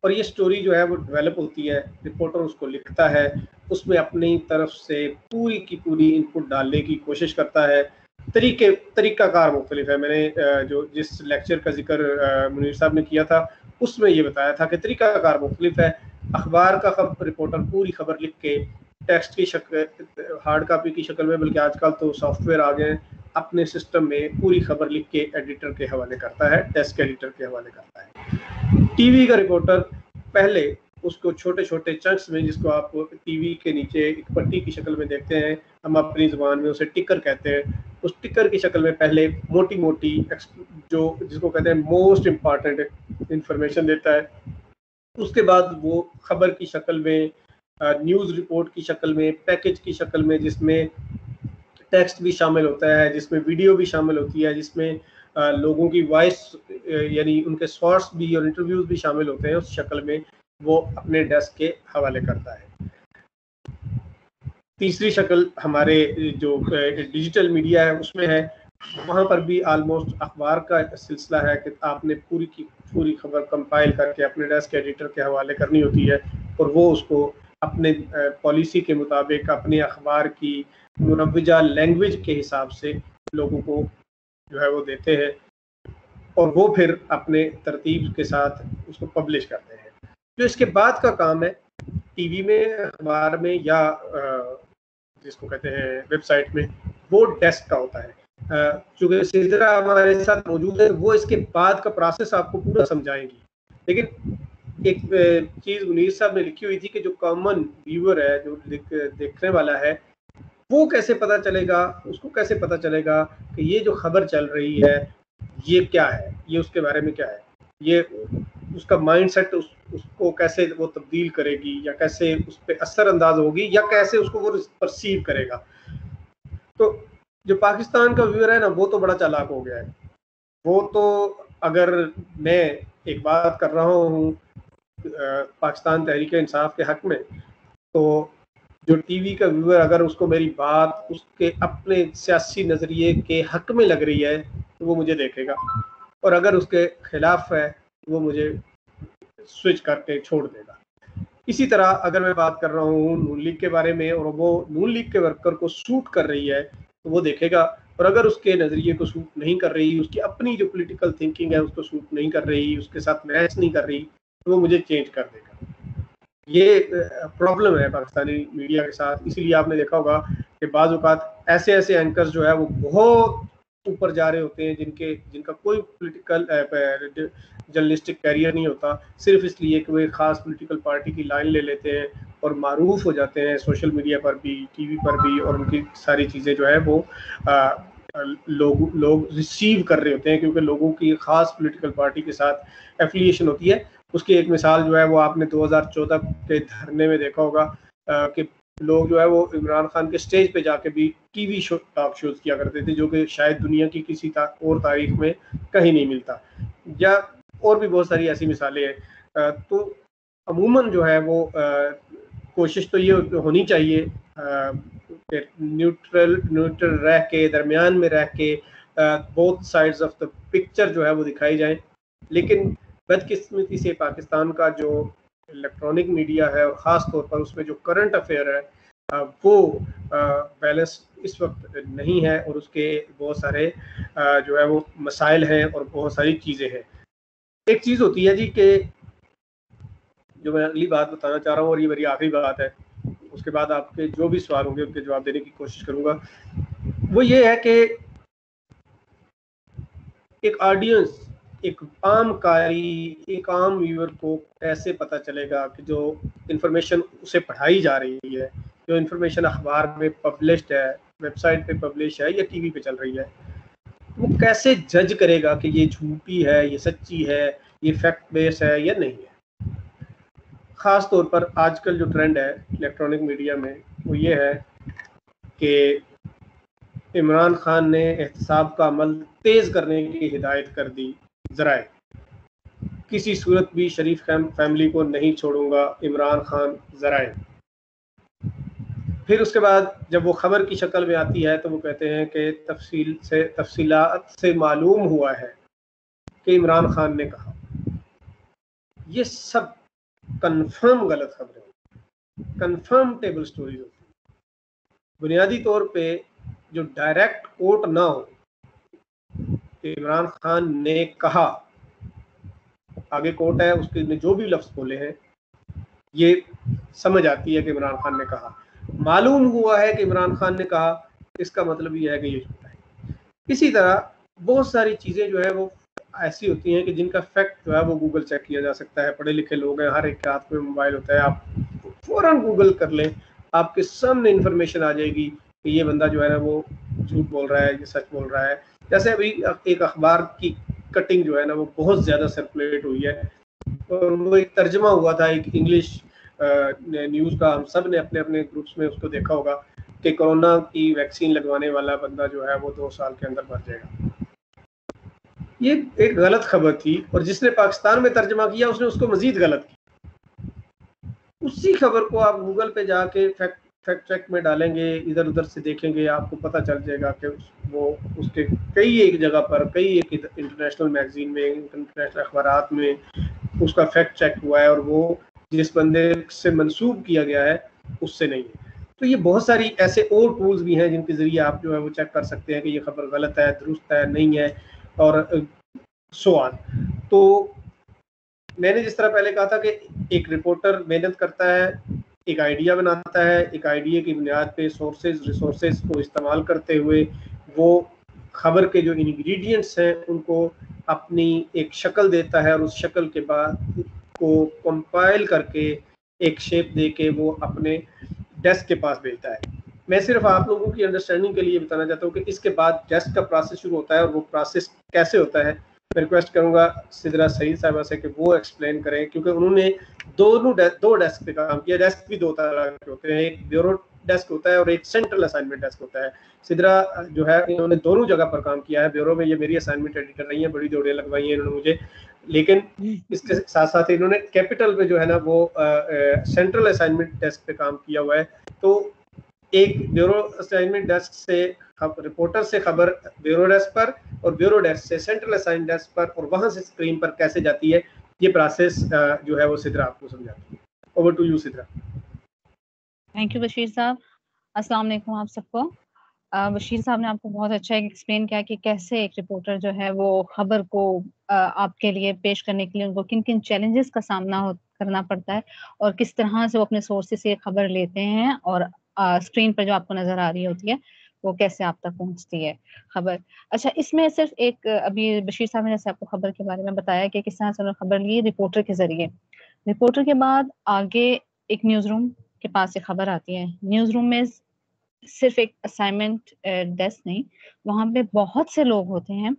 और ये स्टोरी जो है वो डेवलप होती है, रिपोर्टर उसको लिखता है, उसमें अपनी तरफ से पूरी की पूरी इनपुट डालने की कोशिश करता है। तरीकाकार मुख्तलिफ है। मैंने जो जिस लेक्चर का जिक्र मुनीर साहब ने किया था उसमें ये बताया था कि तरीकाकार मुख्तलिफ है। अखबार का रिपोर्टर पूरी खबर लिख के टेक्स्ट की शक्ल, हार्ड कापी की शक्ल में, बल्कि आजकल तो सॉफ्टवेयर आ गए हैं, अपने सिस्टम में पूरी खबर लिख के एडिटर के हवाले करता है, डेस्क एडिटर के हवाले करता है। टीवी का रिपोर्टर पहले उसको छोटे छोटे चंक्स में, जिसको आप टीवी के नीचे एक पट्टी की शक्ल में देखते हैं, हम अपनी जुबान में उसे टिकर कहते हैं, उस टिकर की शक्ल में पहले मोटी मोटी जो जिसको कहते हैं मोस्ट इम्पॉर्टेंट इंफॉर्मेशन देता है। उसके बाद वो खबर की शक्ल में, न्यूज़ रिपोर्ट की शक्ल में, पैकेज की शक्ल में, जिसमें टेक्स्ट भी शामिल होता है, जिसमें वीडियो भी शामिल होती है, जिसमें लोगों की वॉइस यानी उनके सोर्स भी और इंटरव्यूज भी शामिल होते हैं, उस शक्ल में वो अपने डेस्क के हवाले करता है। तीसरी शक्ल हमारे जो डिजिटल मीडिया है उसमें है, वहाँ पर भी आलमोस्ट अखबार का सिलसिला है कि आपने पूरी की पूरी खबर कंपाइल करके अपने डेस्क एडिटर के हवाले करनी होती है, और वो उसको अपने पॉलिसी के मुताबिक अपने अखबार की मुरव्वजा लैंग्वेज के हिसाब से लोगों को जो है वो देते हैं, और वो फिर अपने तरतीब के साथ उसको पब्लिश करते हैं। जो इसके बाद का काम है टीवी में, अखबार में, या जिसको कहते हैं वेबसाइट में, वो डेस्क का होता है। चूंकि सिद्रा हमारे साथ मौजूद है, वो इसके बाद का प्रोसेस आपको पूरा समझाएंगी। लेकिन एक चीज मुनीर साहब ने लिखी हुई थी कि जो कॉमन व्यूअर है, जो देखने वाला है, वो कैसे पता चलेगा, उसको कैसे पता चलेगा कि ये जो खबर चल रही है ये क्या है, ये उसके बारे में क्या है, ये उसका माइंडसेट उसको कैसे वो तब्दील करेगी, या कैसे उस पर असर अंदाज होगी, या कैसे उसको वो परसीव करेगा। तो जो पाकिस्तान का व्यूअर है ना, वो तो बड़ा चालाक हो गया है। वो तो, अगर मैं एक बात कर रहा हूँ पाकिस्तान तहरीक इंसाफ के हक में, तो जो टीवी का व्यूअर, अगर उसको मेरी बात उसके अपने सियासी नज़रिए के हक में लग रही है तो वो मुझे देखेगा, और अगर उसके खिलाफ है तो वो मुझे स्विच करके छोड़ देगा। इसी तरह अगर मैं बात कर रहा हूँ नून लीग के बारे में, और वो नून लीग के वर्कर को सूट कर रही है तो वो देखेगा, और अगर उसके नज़रिए को सूट नहीं कर रही, उसकी अपनी जो पॉलिटिकल थिंकिंग है उसको सूट नहीं कर रही, उसके साथ मैच नहीं कर रही, तो वो मुझे चेंज कर देगा। ये प्रॉब्लम है पाकिस्तानी मीडिया के साथ। इसीलिए आपने देखा होगा कि बाज़ औक़ात ऐसे ऐसे एंकर्स जो है वो बहुत ऊपर जा रहे होते हैं, जिनका कोई पॉलिटिकल जर्नलिस्टिक कैरियर नहीं होता, सिर्फ इसलिए कि वो एक ख़ास पॉलिटिकल पार्टी की लाइन ले लेते हैं और मारूफ हो जाते हैं सोशल मीडिया पर भी, टीवी पर भी, और उनकी सारी चीज़ें जो है वो लोग रिसीव कर रहे होते हैं, क्योंकि लोगों की ख़ास पॉलिटिकल पार्टी के साथ एफिलिएशन होती है। उसकी एक मिसाल जो है वो आपने 2014 के धरने में देखा होगा कि लोग जो है वो इमरान खान के स्टेज पे जाके भी टीवी शो टॉक शोज किया करते थे, जो कि शायद दुनिया की किसी और तारीख में कहीं नहीं मिलता, या और भी बहुत सारी ऐसी मिसालें हैं। तो अमूमन जो है वो कोशिश तो ये होनी चाहिए न्यूट्रल रह के, दरमियान में रह के, both sides of the picture जो है वो दिखाई जाए। लेकिन बदकिस्मती से पाकिस्तान का जो इलेक्ट्रॉनिक मीडिया है, और ख़ास तौर पर उसमें जो करंट अफेयर है, वो बैलेंस इस वक्त नहीं है, और उसके बहुत सारे जो है वो मसाइल हैं और बहुत सारी चीज़ें हैं। एक चीज़ होती है जी कि जो मैं अगली बात बताना चाह रहा हूँ, और ये मेरी आखिरी बात है, उसके बाद आपके जो भी सवाल होंगे उनके जवाब देने की कोशिश करूँगा, वो ये है कि एक ऑडियंस, एक आम कारी, एक आम व्यूअर को कैसे पता चलेगा कि जो इन्फॉर्मेशन उसे पढ़ाई जा रही है, जो इन्फॉर्मेशन अखबार में पब्लिश्ड है, वेबसाइट पे पब्लिश है, या टीवी पे चल रही है, वो कैसे जज करेगा कि ये झूठी है, ये सच्ची है, ये फैक्ट बेस है या नहीं है। ख़ास तौर पर आजकल जो ट्रेंड है इलेक्ट्रॉनिक मीडिया में वो ये है कि इमरान खान ने एहतसाब का अमल तेज़ करने की हिदायत कर दी, ज़राए किसी सूरत भी शरीफ फैमिली को नहीं छोड़ूंगा, इमरान खान ज़राए। फिर उसके बाद जब वो खबर की शक्ल में आती है तो वो कहते हैं कि तफसीलात से मालूम हुआ है कि इमरान खान ने कहा। ये सब कंफर्म गलत खबरें, कंफर्म टेबल स्टोरीज होती है। बुनियादी तौर पे जो डायरेक्ट कोट ना हो कि इमरान खान ने कहा, आगे कोट है, उसके ने जो भी लफ्ज बोले हैं ये समझ आती है कि इमरान खान ने कहा। मालूम हुआ है कि इमरान खान ने कहा, इसका मतलब ये है कि ये झूठा है। इसी तरह बहुत सारी चीजें जो है वो ऐसी होती हैं कि जिनका फैक्ट जो है वो गूगल चेक किया जा सकता है। पढ़े लिखे लोग हैं, हर एक के हाथ में मोबाइल होता है, आप फौरन गूगल कर लें, आपके सामने इंफॉर्मेशन आ जाएगी कि ये बंदा जो है ना वो झूठ बोल रहा है, ये सच बोल रहा है। जैसे अभी एक अखबार की कटिंग जो है ना वो बहुत ज्यादा सर्कुलेट हुई है, और वो एक तर्जमा हुआ था एक इंग्लिश न्यूज का। हम सब ने अपने अपने ग्रुप्स में उसको देखा होगा कि कोरोना की वैक्सीन लगवाने वाला बंदा जो है वो 2 साल के अंदर मर जाएगा। ये एक गलत खबर थी, और जिसने पाकिस्तान में तर्जमा किया उसने उसको मजीद गलत किया। उसी खबर को आप गूगल पे जाके फैक्ट चेक में डालेंगे, इधर उधर से देखेंगे, आपको पता चल जाएगा कि वो उसके कई एक जगह पर, कई एक इंटरनेशनल मैगजीन में, इंटरनेशनल अखबारात में उसका फैक्ट चेक हुआ है, और वो जिस बंदे से मंसूब किया गया है उससे नहीं है। तो ये बहुत सारी ऐसे और टूल्स भी हैं जिनके जरिए आप जो है वो चेक कर सकते हैं कि ये खबर गलत है, दुरुस्त है, नहीं है, और सो ऑन। तो मैंने जिस तरह पहले कहा था कि एक रिपोर्टर मेहनत करता है, एक आइडिया बनाता है, एक आइडिया की बुनियाद पे सोर्सेज रिसोर्सेज को इस्तेमाल करते हुए वो खबर के जो इंग्रेडिएंट्स हैं उनको अपनी एक शक्ल देता है, और उस शक्ल के बाद को कंपाइल करके एक शेप दे के वो अपने डेस्क के पास भेजता है। मैं सिर्फ आप लोगों की अंडरस्टैंडिंग के लिए बताना चाहता हूँ कि इसके बाद डेस्क का प्रोसेस शुरू होता है, और वो प्रोसेस कैसे होता है मैं रिक्वेस्ट करूंगा सिद्रा सईद साहिबा से कि वो एक्सप्लेन करें, क्योंकि उन्होंने दो डेस्क पे काम किया। डेस्क भी दो तरह के होते हैं, एक ब्यूरो डेस्क होता है और एक सेंट्रल असाइनमेंट डेस्क होता है। सिद्रा जो है इन्होंने दोनों जगह पर काम किया है। ब्यूरो में ये मेरी असाइनमेंट रेडी कर रही है, बड़ी दौड़ें लगवाई हैं इन्होंने मुझे, लेकिन इसके साथ साथ इन्होंने कैपिटल पे जो है ना वो सेंट्रल असाइनमेंट डेस्क पे काम किया हुआ है। तो एक ब्यूरो असाइनमेंट डेस्क से रिपोर्टर से खबर ब्यूरो डेस्क पर, और ब्यूरो डेस्क से सेंट्रल असाइन डेस्क पर, और वहां से स्क्रीन पर कैसे जाती है, ये प्रोसेस जो है वो सिद्रा आपको समझाती है। Over to you Sidra. Thank you Bashir साहब। अस्सलाम वालेकुम आप सबको। बशीर साहब ने आपको बहुत अच्छा एक्सप्लेन किया कि कैसे एक रिपोर्टर जो है वो खबर को आपके लिए पेश करने के लिए उनको किन किन चैलेंजेस का सामना करना पड़ता है, और किस तरह से वो अपने सोर्सेस से खबर लेते हैं, और स्क्रीन पर जो आपको नजर आ रही होती है वो कैसे आप तक पहुंचती है खबर। अच्छा, इसमें सिर्फ एक अभी बशीर साहब ने जैसे आपको खबर के बारे में बताया कि किस तरह से उन्होंने खबर ली रिपोर्टर के जरिए। रिपोर्टर के बाद आगे एक न्यूज रूम के पास से खबर आती है। न्यूज रूम में सिर्फ एक असाइनमेंट डेस्क नहीं, वहां पे बहुत से लोग होते हैं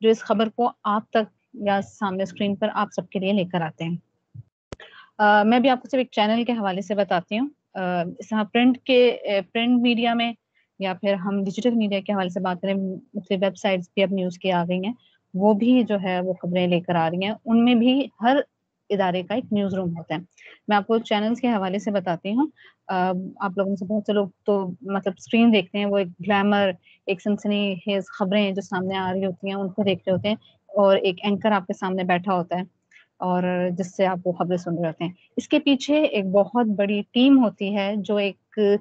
जो इस खबर को आप तक या सामने स्क्रीन पर आप सबके लिए लेकर आते हैं। मैं भी आपको सिर्फ एक चैनल के हवाले से बताती हूँ। इस तरह प्रिंट मीडिया में या फिर हम डिजिटल मीडिया के हवाले से बात करें, मुख्तलिफ वेबसाइट्स भी अब न्यूज़ की आ गई हैं, वो भी जो है वो खबरें लेकर आ रही हैं। उनमें भी हर इदारे का एक न्यूज़ रूम होता है। मैं आपको चैनल्स के हवाले से बताती हूँ। आप लोगों में से बहुत से लोग तो मतलब स्क्रीन देखते हैं, वो एक ग्लैमर, एक सनसनीखेज खबरें जो सामने आ रही होती हैं उनको देख रहे होते हैं, और एक एंकर आपके सामने बैठा होता है और जिससे आप वो खबरें सुन रहे होते हैं। इसके पीछे एक बहुत बड़ी टीम होती है जो एक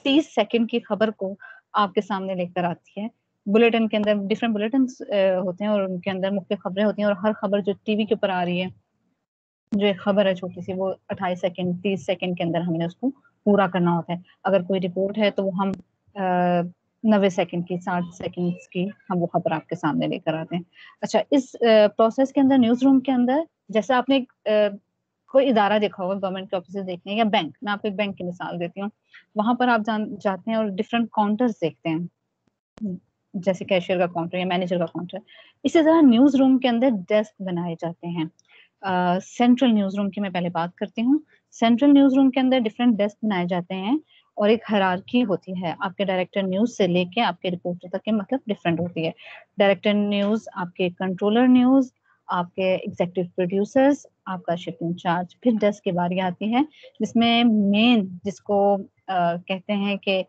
30 सेकंड की खबर को आपके सामने लेकर आती है। बुलेटिन के अंदर डिफरेंट बुलेटिन होते हैं, और उनके अंदर मुख्तलिफ खबरें होती हैं, और हर खबर जो टीवी के ऊपर आ रही है, जो एक खबर है छोटी सी, वो 28 सेकंड 30 सेकंड के अंदर हमने उसको पूरा करना होता है। अगर कोई रिपोर्ट है तो वो हम 90 सेकंड की, 60 सेकंड्स की हम वो खबर आपके सामने लेकर आते हैं। अच्छा, इस प्रोसेस के अंदर न्यूज रूम के अंदर जैसे आपने कोई इदारा देखा होगा, गवर्नमेंट के ऑफिस देखते हैं या बैंक, मैं आपको एक बैंक की मिसाल देती हूँ। वहां पर आप जाते हैं और डिफरेंट काउंटर्स देखते हैं, जैसे कैशियर का काउंटर या मैनेजर का काउंटर। इसी तरह न्यूज रूम के अंदर डेस्क बनाए जाते हैं। सेंट्रल न्यूज रूम की मैं पहले बात करती हूँ। सेंट्रल न्यूज रूम के अंदर डिफरेंट डेस्क बनाए जाते हैं, और एक हायरार्की होती है। आपके डायरेक्टर न्यूज से लेके आपके रिपोर्टर तक के मतलब डिफरेंट होती है। डायरेक्टर न्यूज, आपके कंट्रोलर न्यूज, आपके एग्जीक्यूटिव प्रोड्यूसर्स, आपका शिफ्ट इंचार्ज, फिर डेस्क की बारी आती है जिसमें मेन जिसको कहते हैं कि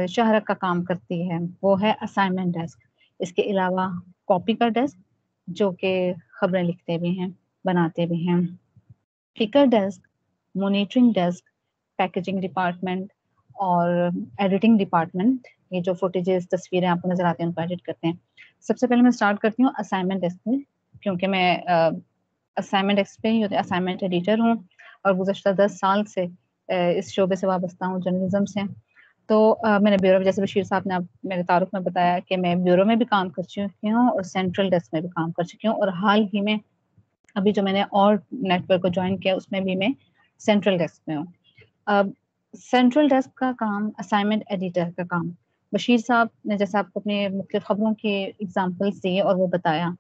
शहरक का काम करती है, वो है असाइनमेंट डेस्क। इसके अलावा कॉपी का डेस्क, जो कि खबरें लिखते भी हैं, बनाते भी हैं। टिकर desk, monitoring desk, packaging department और एडिटिंग डिपार्टमेंट, ये जो फुटेजेस तस्वीरें आपको नजर आती हैं उनको एडिट करते हैं। सबसे पहले मैं स्टार्ट करती हूँ असाइनमेंट डेस्क में, क्योंकि मैं असाइनमेंट डेस्क पे ही असाइनमेंट एडिटर हूँ और गुज़श्ता 10 साल से इस शोबे से वाबस्ता हूँ, जर्नलिज्म से। तो मैंने ब्यूरो में, जैसे बशीर साहब ने मेरे तारुफ में बताया कि मैं ब्यूरो में भी काम कर चुकी हूँ और सेंट्रल डेस्क में भी काम कर चुकी हूँ, और हाल ही में अभी जो मैंने और नेटवर्क को ज्वाइन किया उसमें भी मैं सेंट्रल डेस्क में हूँ। अब सेंट्रल डेस्क का काम, असाइनमेंट एडिटर का काम, बशीर साहब ने जैसे आपको अपने मुख्य खबरों के एग्जाम्पल्स दिए और वो बताया,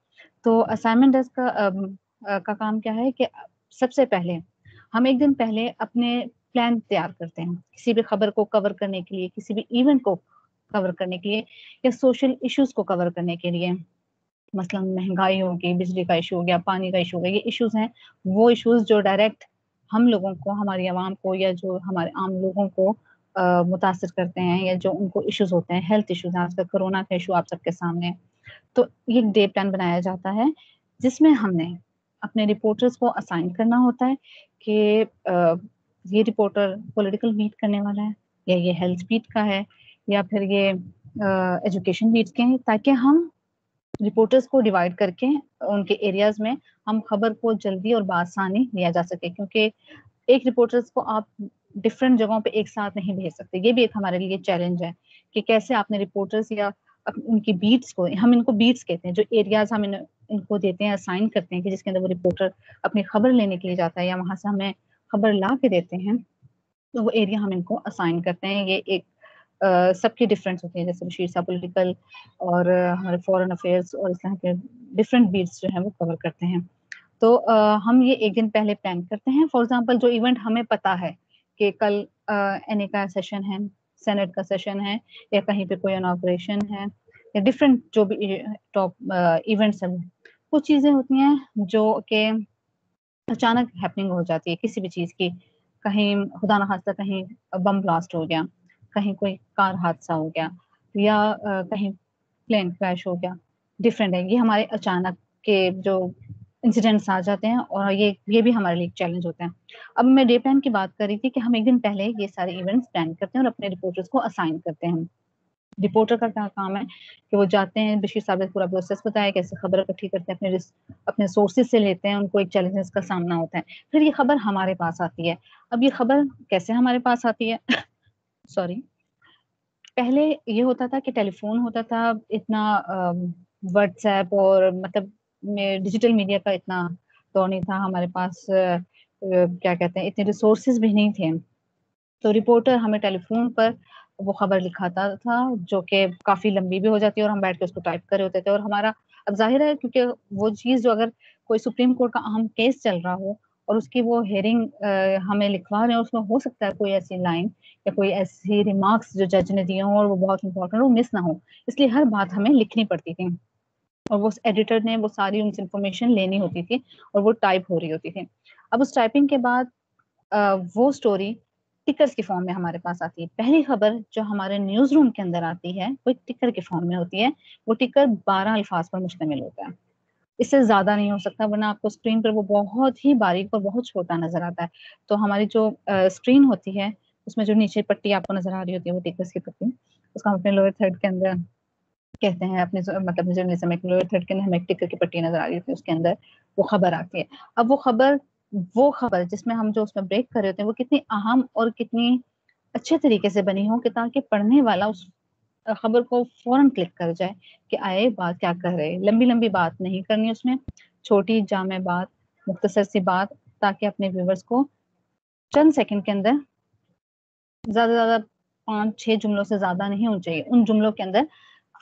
तो असाइनमेंट डेस्क का काम क्या है कि सबसे पहले हम एक दिन पहले अपने प्लान तैयार करते हैं किसी भी खबर को कवर करने के लिए, किसी भी इवेंट को कवर करने के लिए, या सोशल इश्यूज को कवर करने के लिए। मसलन महंगाई होगी, बिजली का इशू हो गया, पानी का इशू हो गया, ये इश्यूज हैं, वो इश्यूज जो डायरेक्ट हम लोगों को, हमारी आवाम को, या जो हमारे आम लोगों को मुतासर करते हैं, या जो उनको इश्यूज होते हैं, हेल्थ इश्यूज, आजकल कोरोना का इशू आप सबके सामने है। तो ये डे प्लान बनाया जाता है जिसमें हमने अपने रिपोर्टर्स को असाइन करना होता है कि ये रिपोर्टर पॉलिटिकल बीट करने वाला है, या ये हेल्थ बीट का है, या फिर ये एजुकेशन बीट के हैं, ताकि हम रिपोर्टर्स को डिवाइड करके उनके एरियाज में हम खबर को जल्दी और बासानी लिया जा सके, क्योंकि एक रिपोर्टर्स को आप डिफरेंट जगहों पे एक साथ नहीं भेज सकते। ये भी एक हमारे लिए चैलेंज है कि कैसे आपने रिपोर्टर्स या उनकी बीट्स को, हम इनको बीट्स कहते हैं, जो एरियाज हम इनको देते हैं, असाइन करते हैं कि जिसके अंदर वो रिपोर्टर अपनी खबर लेने के लिए जाता है या वहां से हमें खबर ला के देते हैं, तो वो एरिया हम इनको असाइन करते हैं। ये एक सबकी डिफरेंस होती है, जैसे बशीर साहब पॉलिटिकल और हमारे फॉरेन अफेयर्स और इस तरह के डिफरेंट बीट्स जो है वो कवर करते हैं। तो हम ये एक दिन पहले प्लान करते हैं। फॉर एग्जांपल जो इवेंट हमें पता है कि कल एनए का सेशन है, सेनेट का सेशन है, या कहीं पे कोई इनॉग्रेशन है, या डिफरेंट जो भी टॉप इवेंट्स हैं, कुछ चीज़ें होती हैं जो कि अचानक हैपनिंग हो जाती है किसी भी चीज़ की। कहीं खुदा न खास्ता कहीं बम ब्लास्ट हो गया, कहीं कोई कार हादसा हो गया, या कहीं प्लेन क्रैश हो गया, डिफरेंट है। ये हमारे अचानक के जो इंसिडेंट्स आ जाते हैं, और ये भी हमारे लिए एक चैलेंज होता है। अब मैं डे प्लान की बात कर रही थी कि हम एक दिन पहले ये सारे इवेंट्स प्लान करते हैं और अपने रिपोर्टर्स को असाइन करते हैं। रिपोर्टर का क्या काम है कि वो जाते हैं, बशीर साहब ने पूरा प्रोसेस बताया कैसे खबर इकट्ठी करते हैं, अपने सोर्सेज से लेते हैं, उनको एक चैलेंजेस का सामना होता है, फिर ये खबर हमारे पास आती है। अब ये खबर कैसे हमारे पास आती है सॉरी, पहले ये होता था कि टेलीफोन होता था, इतना व्हाट्सएप और मतलब डिजिटल मीडिया का इतना दौर नहीं था हमारे पास, क्या कहते हैं, इतने रिसोर्सेज भी नहीं थे। तो रिपोर्टर हमें टेलीफोन पर वो खबर लिखाता था, जो कि काफ़ी लंबी भी हो जाती है, और हम बैठ के उसको टाइप कर रहे होते थे। और हमारा, अब ज़ाहिर है क्योंकि वो चीज़ जो, अगर कोई सुप्रीम कोर्ट का अहम केस चल रहा हो और उसकी वो हियरिंग हमें लिखवा रहे हैं, उसमें हो सकता है कोई ऐसी लाइन या कोई ऐसी रिमार्क्स जो जज ने दिए हों और वो बहुत इंपॉर्टेंट हो, मिस ना हो, इसलिए हर बात हमें लिखनी पड़ती थी, और वो एडिटर ने वो सारी उनसे इन्फॉर्मेशन लेनी होती थी और वो टाइप हो रही होती थी। अब उस टाइपिंग के बाद वो स्टोरी टिकर्स के फॉर्म में हमारे पास आती है। पहली खबर जो हमारे न्यूज़ रूम के अंदर आती है वो एक टिकर के फॉर्म में होती है। वो टिकर 12 अल्फाज पर मुश्तमिल होता है, इससे ज़्यादा नहीं हो सकता, वरना आपको स्क्रीन पर वो बहुत ही बारीक और बहुत छोटा नज़र आता है। तो हमारी जो स्क्रीन होती है, उसमें जो नीचे पट्टी आपको नज़र आ रही होती है वो टिकर्स की पट्टी, उसको हम अपने लोअर थर्ड के अंदर कहते हैं, अपने मतलब जर्नलिज्म में लोअर थर्ड के अंदर हमें एक टिकर की पट्टी नज़र आ रही होती है, उसके अंदर वो खबर आती है। अब वो खबर जिसमें हम जो उसमें ब्रेक कर रहे होते हैं वो कितनी अहम और कितनी अच्छे तरीके से बनी हो कि ताकि पढ़ने वाला उस खबर को फौरन क्लिक कर जाए कि आए बात क्या कर रहे हैं। लंबी लंबी बात नहीं करनी उसमें, छोटी जामे बात, मुख्तसर सी बात, ताकि अपने व्यूवर्स को चंद सेकंड के अंदर, ज़्यादा से ज़्यादा 5-6 जुमलों से ज़्यादा नहीं होनी चाहिए, उन जुमलों के अंदर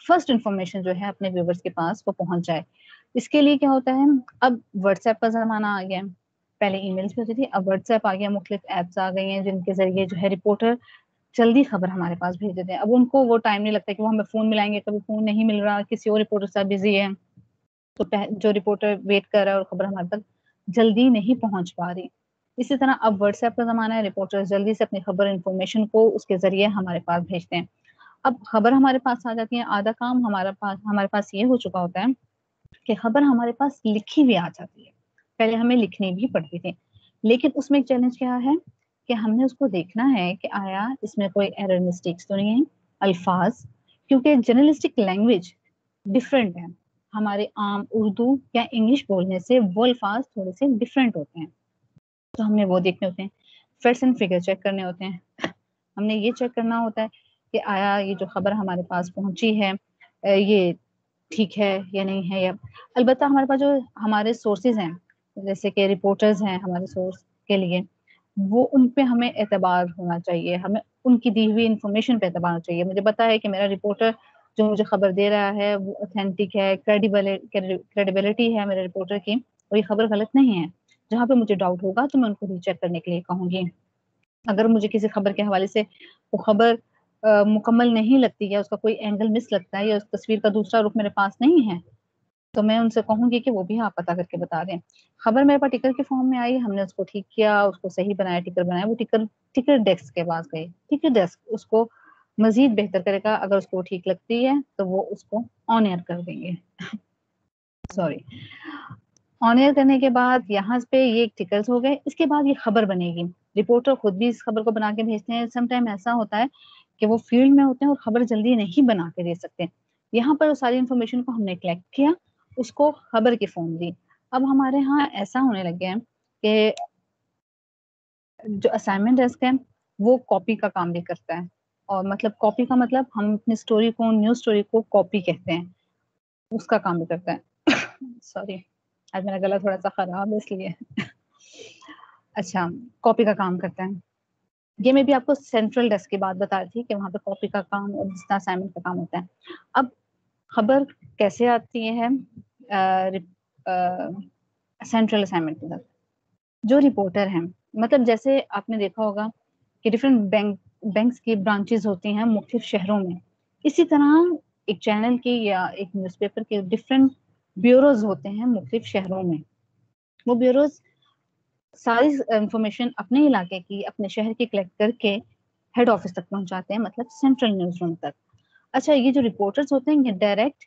फर्स्ट इन्फॉर्मेशन जो है अपने व्यूवर्स के पास वो पहुंच जाए। इसके लिए क्या होता है, अब व्हाट्सएप का ज़माना आ गया है, पहले ईमेल्स भी होती थी, अब व्हाट्सएप आ गया, मुख्तलिफ ऐप्स आ गई हैं जिनके ज़रिए जो है रिपोर्टर जल्दी खबर हमारे पास भेज देते हैं। अब उनको वो टाइम नहीं लगता कि वो हमें फ़ोन मिलाएँगे, कभी फ़ोन नहीं मिल रहा, किसी और रिपोर्टर साहब बिज़ी है, तो जो रिपोर्टर वेट कर रहा है और खबर हमारे तक जल्दी नहीं पहुँच पा रही। इसी तरह अब व्हाट्सएप का ज़माना है, रिपोर्टर्स जल्दी से अपनी खबर इन्फॉर्मेशन को उसके ज़रिए हमारे पास भेजते हैं। अब खबर हमारे पास आ जाती है, आधा काम हमारे पास ये हो चुका होता है कि खबर हमारे पास लिखी भी आ जाती है, पहले हमें लिखनी भी पड़ती थी, लेकिन उसमें एक चैलेंज क्या है कि हमने उसको देखना है कि आया इसमें कोई एरर मिस्टेक्स तो नहीं है, अल्फाज, क्योंकि जर्नलिस्टिक लैंग्वेज डिफरेंट है, हमारे आम उर्दू या इंग्लिश बोलने से वो अल्फाज थोड़े से डिफरेंट होते हैं, तो हमने वो देखने होते हैं। फैक्ट्स एंड फिगर चेक करने होते हैं, हमने ये चेक करना होता है कि आया ये जो खबर हमारे पास पहुंची है ये ठीक है या नहीं है, या अलबत्ता हमारे पास जो हमारे सोर्सेज हैं जैसे कि रिपोर्टर्स हैं हमारे सोर्स के लिए, वो उन पे हमें एतबार होना चाहिए, हमें उनकी दी हुई इंफॉर्मेशन पे एतबार होना चाहिए। मुझे पता है कि मेरा रिपोर्टर जो मुझे खबर दे रहा है वो ऑथेंटिक है, क्रेडिबिलिटी है मेरे रिपोर्टर की, और ये खबर गलत नहीं है। जहाँ पे मुझे डाउट होगा तो मैं उनको रीचेक करने के लिए कहूँगी। अगर मुझे किसी खबर के हवाले से वो खबर मुकम्मल नहीं लगती है, उसका कोई एंगल मिस लगता है या उस तस्वीर का दूसरा रुख मेरे पास नहीं है, तो मैं उनसे कहूंगी कि वो भी आप पता करके बता दें। खबर मेरे पास टिकर के फॉर्म में आई, हमने उसको ठीक किया, उसको सही बनाया, टिकर बनाया, वो टिकर डेस्क के पास गई, टिकर डेस्क उसको मजीद बेहतर करेगा, अगर उसको ठीक लगती है तो वो उसको ऑन एयर कर देंगे सॉरी, ऑन एयर करने के बाद यहाँ पे ये टिकल्स हो गए, इसके बाद ये खबर बनेगी। रिपोर्टर खुद भी इस खबर को बना के भेजते हैं, समटाइम ऐसा होता है कि वो फील्ड में होते हैं और खबर जल्दी नहीं बना के दे सकते। यहाँ पर सारी इन्फॉर्मेशन को हमने कलेक्ट किया, उसको खबर की फॉर्म दी। अब हमारे यहाँ ऐसा होने लग गया है कि जो असाइनमेंट डेस्क है वो कॉपी का काम भी करता है, और मतलब कॉपी का मतलब हम अपनी स्टोरी को, न्यूज स्टोरी को कॉपी कहते हैं, उसका काम भी करता है सॉरी आज मेरा गला थोड़ा सा खराब है इसलिए अच्छा, कॉपी का काम करता है। ये मैं भी आपको सेंट्रल डेस्क की बात बता रही थी कि वहाँ पे कॉपी का काम और जितना असाइनमेंट का काम होता है। अब खबर कैसे आती है सेंट्रल असाइनमेंट के साथ, जो रिपोर्टर हैं, मतलब जैसे आपने देखा होगा कि डिफरेंट बैंक्स की ब्रांचेस होती हैं मुख्तलिफ शहरों में, इसी तरह एक चैनल की या एक न्यूज़पेपर के डिफरेंट ब्यूरोज होते हैं मुख्तलिफ शहरों में। वो ब्यूरोज सारी इंफॉर्मेशन अपने इलाके की, अपने शहर की कलेक्ट करके हेड ऑफिस तक पहुंचाते हैं, मतलब सेंट्रल न्यूज रूम तक। अच्छा, ये जो रिपोर्टर्स होते हैं ये डायरेक्ट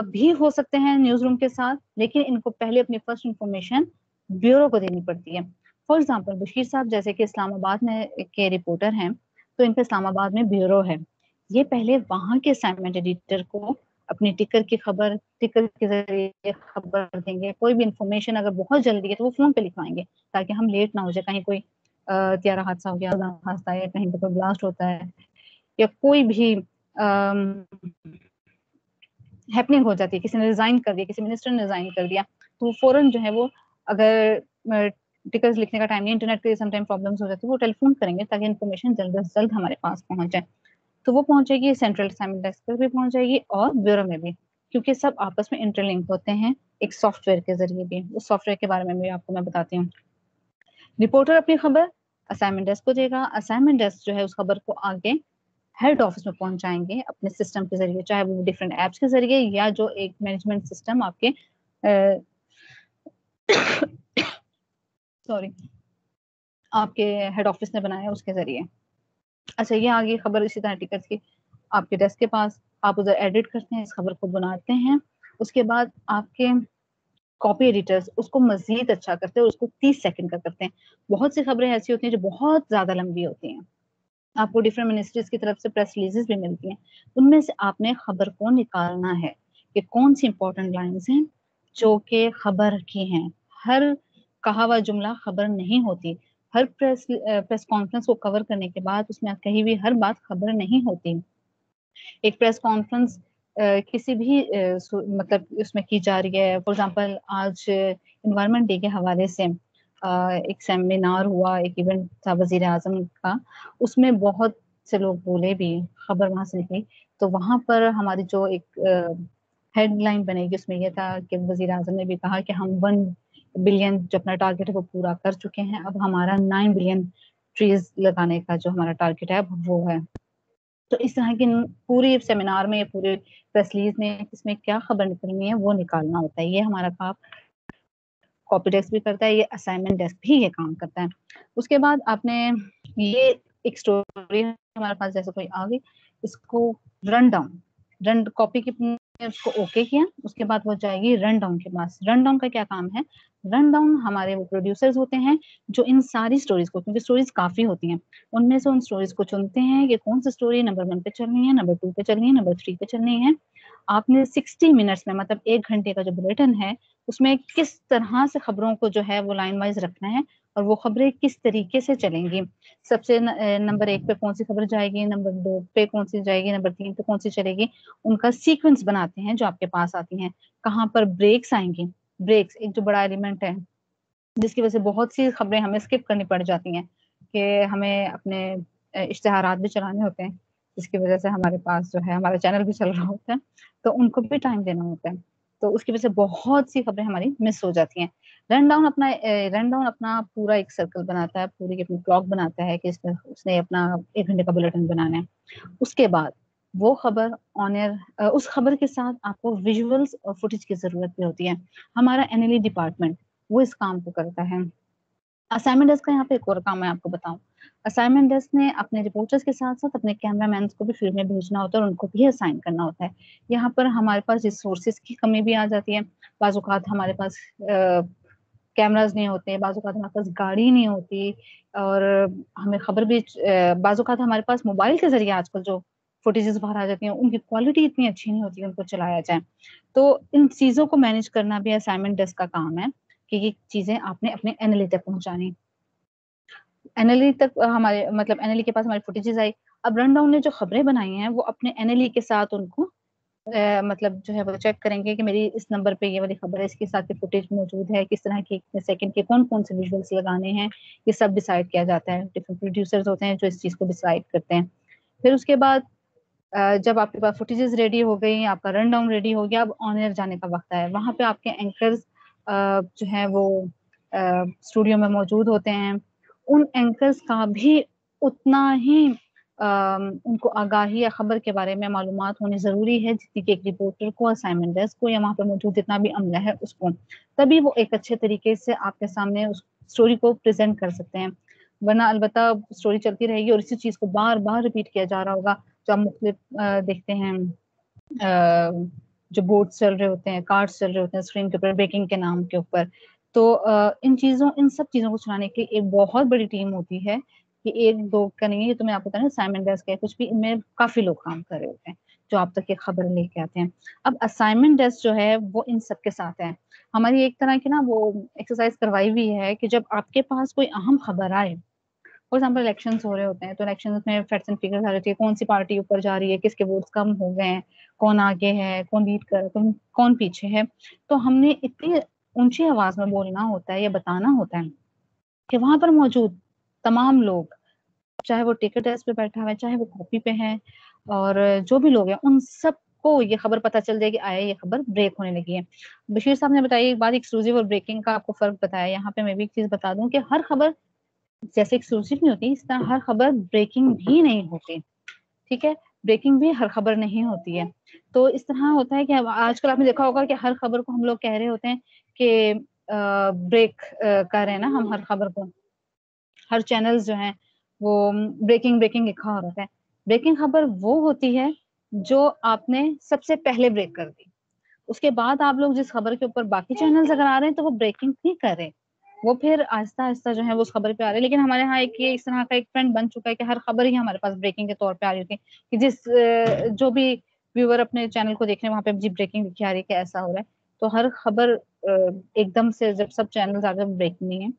भी हो सकते हैं न्यूज रूम के साथ, लेकिन इनको पहले अपनी फर्स्ट इंफॉर्मेशन ब्यूरो को देनी पड़ती है। फॉर एग्जाम्पल बशीर साहब जैसे कि इस्लामाबाद में के रिपोर्टर हैं, तो इनका इस्लामाबाद में ब्यूरो है, ये पहले वहां के असाइनमेंट एडिटर को अपनी टिकर की खबर, टिकर के जरिए खबर देंगे। कोई भी इंफॉर्मेशन अगर बहुत जल्दी है तो वो फोन पे लिखवाएंगे ताकि हम लेट ना हो जाए, कहीं कोई त्यारा हादसा हो गया, हादसा है, कहीं पे कोई ब्लास्ट होता है या कोई भी हैपनिंग हो जाती है, किसी ने रिजाइन कर दिया, किसी मिनिस्टर ने रिजाइन कर दिया, तो फौरन जो है वो, अगर टिकट्स लिखने का टाइम नहीं, इंटरनेट के समटाइम प्रॉब्लम्स हो जाती है, वो टेलीफोन करेंगे ताकि इन्फॉर्मेशन जल्द से जल्द हमारे पास पहुंच जाए। तो वो पहुंचेगी सेंट्रल असाइनमेंट डेस्क पर भी पहुंच जाएगी और ब्यूरो में भी, क्योंकि सब आपस में इंटरलिंक होते हैं एक सॉफ्टवेयर के जरिए भी। उस सॉफ्टवेयर के बारे में भी आपको मैं बताती हूँ। रिपोर्टर अपनी खबर असाइनमेंट डेस्क को देगा, असाइनमेंट डेस्क जो है उस खबर को आगे हेड ऑफिस में पहुंचाएंगे अपने सिस्टम के जरिए, चाहे वो डिफरेंट एप्स के जरिए या जो एक मैनेजमेंट सिस्टम आपके सॉरी आपके हेड ऑफिस ने बनाया उसके जरिए। अच्छा, ये आगे खबर इसी तरह टिकट की आपके डेस्क के पास, आप उधर एडिट करते हैं, इस खबर को बनाते हैं, उसके बाद आपके कॉपी एडिटर्स उसको मजीद अच्छा करते हैं और उसको 30 सेकंड का करते हैं। बहुत सी खबरें ऐसी होती हैं जो बहुत ज्यादा लंबी होती हैं, आपको डिफरेंट मिनिस्ट्रीज की तरफ से प्रेस रिलीजेस भी मिलती हैं, उनमें से आपने खबर को निकालना है कि कौन सी इंपॉर्टेंट लाइंस हैं जो कि खबर की हैं। हर कहा हुआ जुमला खबर नहीं होती, हर प्रेस कॉन्फ्रेंस को कवर करने के बाद उसमें कही हुई हर बात खबर नहीं होती। एक प्रेस कॉन्फ्रेंस किसी भी मतलब उसमें की जा रही है, फॉर एग्जांपल आज इन्वायरमेंट डे के हवाले से एक सेमिनार हुआ, एक इवेंट था वजीर आजम का, उसमें बहुत से लोग बोले भी, खबर वहां से निकली, तो वहां पर हमारी जो एक हेडलाइन बनेगी उसमें यह था कि वजीर आजम ने भी कहा कि हम 1 बिलियन जो अपना टारगेट है वो पूरा कर चुके हैं, अब हमारा 9 बिलियन ट्रीज लगाने का जो हमारा टारगेट है वो है। तो इस तरह की पूरे सेमिनार में, पूरे प्रेस रिलीज में इसमें क्या खबर निकलनी है वो निकालना होता है। ये हमारा काम कॉपी डेस्क भी करता है, ये असाइनमेंट डेस्क भी ये काम करता है। उसके बाद आपने ये एक स्टोरी हमारे पास जैसे कोई आ गई, इसको रन डाउन, रन कॉपी की उसको ओके किया, उसके बाद वो जाएगी रन डाउन के पास। रन डाउन का क्या काम है? रन डाउन हमारे वो प्रोड्यूसर्स होते हैं जो इन सारी स्टोरीज को, क्योंकि स्टोरीज काफी होती हैं, उनमें से उन स्टोरीज को चुनते हैं कि कौन सी स्टोरी नंबर 1 पे चलनी है, नंबर 2 पे चलनी है, नंबर 3 पे चलनी है। आपने 60 मिनट्स में, मतलब 1 घंटे का जो बुलेटिन है, उसमें किस तरह से खबरों को जो है वो लाइन वाइज रखना है और वो खबरें किस तरीके से चलेंगी। सबसे नंबर 1 पे कौन सी खबर जाएगी, नंबर 2 पे कौन सी जाएगी, नंबर 3 पे कौन सी चलेगी, उनका सीक्वेंस बनाते हैं जो आपके पास आती हैं। कहाँ पर ब्रेक्स आएंगी, ब्रेक्स एक जो बड़ा एलिमेंट है जिसकी वजह से बहुत सी खबरें हमें स्किप करनी पड़ जाती हैं, कि हमें अपने इश्तिहारात भी चलाने होते हैं, जिसकी वजह से हमारे पास जो है हमारा चैनल भी चल रहा होता है, तो उनको भी टाइम देना होता है, तो उसकी वजह से बहुत सी खबरें हमारी मिस हो जाती हैं। रन डाउन अपना पूरा एक सर्कल बनाता है, पूरी अपनी क्लॉक बनाता है कि उसने अपना 1 घंटे का बुलेटिन बनाना है। उसके बाद वो खबर ऑन एयर, उस खबर के साथ आपको विजुअल्स और फुटेज की जरूरत भी होती है। हमारा एनएलई डिपार्टमेंट वो इस काम को करता है। असाइनमेंट डेस्क का यहाँ पे एक और काम मैं आपको बताऊं, असाइनमेंट डेस्क ने अपने रिपोर्टर्स के साथ साथ अपने कैमरामैन को भी फील्ड में भेजना होता है और उनको भी असाइन करना होता है। यहाँ पर हमारे पास रिसोर्सेज की कमी भी आ जाती है। बाज़ औक़ात हमारे पास कैमराज नहीं होते, बाज़ औक़ात हमारे पास गाड़ी नहीं होती, और हमें खबर भी बाज़ औक़ात हमारे पास मोबाइल के जरिए आजकल जो फुटेजेस बाहर आ जाती हैं उनकी क्वालिटी इतनी अच्छी नहीं होती है उनको चलाया जाए। तो इन चीज़ों को मैनेज करना भी असाइनमेंट डेस्क का काम है कि ये चीजें आपने अपने एनएलई तक पहुंचानी। एनएलई तक हमारे, मतलब एनएलई के पास हमारी फुटेजेस आई। अब रन डाउन ने जो खबरें बनाई हैं वो अपने एनएलई के साथ उनको मतलब जो है वो चेक करेंगे कि मेरी इस नंबर पे ये वाली खबर है, इसके साथ की फुटेज मौजूद है, किस तरह की, कितने सेकंड के कौन कौन से विजुअल्स लगाने हैं, ये सब डिसाइड किया जाता है। डिफरेंट प्रोड्यूसर्स होते हैं जो इस चीज को डिसाइड करते हैं। फिर उसके बाद जब आपके पास फुटेजेस रेडी हो गई, आपका रन डाउन रेडी हो गया, अब ऑन एयर जाने का वक्त है। वहां पे आपके एंकर्स जो है वो स्टूडियो में मौजूद होते हैं। उन एंकर्स का भी उतना ही उनको आगाही या खबर के बारे में मालूमात होनी ज़रूरी है जितनी कि एक रिपोर्टर को, असाइनमेंट डेस्क को, या वहाँ पे मौजूद जितना भी अमला है उसको। तभी वो एक अच्छे तरीके से आपके सामने उस स्टोरी को प्रेजेंट कर सकते हैं। वरना अलबत्ता स्टोरी चलती रहेगी और इसी चीज़ को बार बार रिपीट किया जा रहा होगा। जो आप मुख्तलिफ देखते हैं जो बोर्ड्स चल रहे होते हैं, कार्ड्स चल रहे होते हैं स्क्रीन के ऊपर ब्रेकिंग के नाम के ऊपर, तो इन सब चीज़ों को चलाने के लिए एक बहुत बड़ी टीम होती है, कि एक दो का नहीं है। तो मैं आपको बता रही हूँ असाइनमेंट डेस्क है कुछ भी, इनमें काफी लोग काम कर रहे होते हैं जो आप तक ये खबर लेके आते हैं। अब असाइनमेंट डेस्क जो है वो इन सबके साथ है। हमारी एक तरह की ना वो एक्सरसाइज करवाई हुई है कि जब आपके पास कोई अहम खबर आए, फॉर एग्जाम्पल इलेक्शंस हो रहे होते हैं, तो इलेक्शंस में फैक्ट्स एंड फिगर्स आ रही है, कौन सी पार्टी ऊपर जा रही है, किसके वोट्स कम हो गए हैं, कौन आगे है, कौन लीड कर रहा है, कौन पीछे है। तो हमने इतनी ऊंची आवाज में बोलना होता है या बताना होता है कि वहां पर मौजूद तमाम लोग, चाहे वो टिकट डेस्क पे बैठा हुआ है, चाहे वो कॉपी पे है, और जो भी लोग हैं उन सबको ये खबर पता चल जाए कि आया ये खबर ब्रेक होने लगी है। बशीर साहब ने बताया एक बात, एक्सक्लूसिव और ब्रेकिंग का आपको फर्क बताया। यहाँ पे मैं भी एक चीज बता दूं कि हर खबर जैसे एक्सक्लूसिव नहीं होती, इस तरह हर खबर ब्रेकिंग भी नहीं होती। ठीक है, ब्रेकिंग भी हर खबर नहीं होती है। तो इस तरह होता है कि आजकल आपने देखा होगा कि हर खबर को हम लोग कह रहे होते हैं कि ब्रेक कर रहे हैं ना हम हर खबर को। हर चैनल्स जो हैं वो ब्रेकिंग ब्रेकिंग लिखा हो रहा है। ब्रेकिंग खबर वो होती है जो आपने सबसे पहले ब्रेक कर दी, उसके बाद आप लोग जिस खबर के ऊपर बाकी चैनल्स अगर आ रहे हैं तो वो ब्रेकिंग नहीं कर रहे, वो फिर आहिस्ता आहिस्ता जो है वो उस खबर पे आ रहे हैं। लेकिन हमारे यहाँ एक ये इस तरह का एक ट्रेंड बन चुका है कि हर खबर ही हमारे पास ब्रेकिंग के तौर पे आ रही होती है, कि जो भी व्यूअर अपने चैनल को देख रहे हैं वहाँ पे जी ब्रेकिंग लिखी आ रही है कि ऐसा हो रहा है। तो हर खबर एकदम से जब सब चैनल्स आगे ब्रेकिंग नहीं है,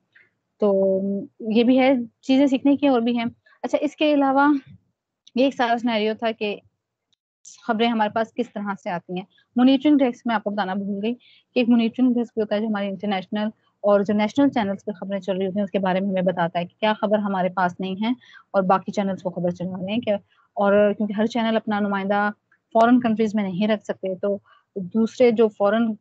तो ये भी है, चीजें सीखने की और भी हैं। अच्छा, इसके अलावा ये एक सारा सिनेरियो था कि खबरें हमारे पास किस तरह से आती हैं। मॉनिटरिंग डेस्क में आपको बताना भूल गई कि एक मॉनिटरिंग डेस्क होता है जो हमारे इंटरनेशनल और जो नेशनल चैनल्स पे खबरें चल रही होती हैं उसके बारे में हमें बताता है कि क्या खबर हमारे पास नहीं है और बाकी चैनल्स को खबर चला रहे हैं क्या। और क्योंकि हर चैनल अपना नुमाइंदा फॉरेन कंट्रीज में नहीं रख सकते, तो दूसरे जो फॉरेन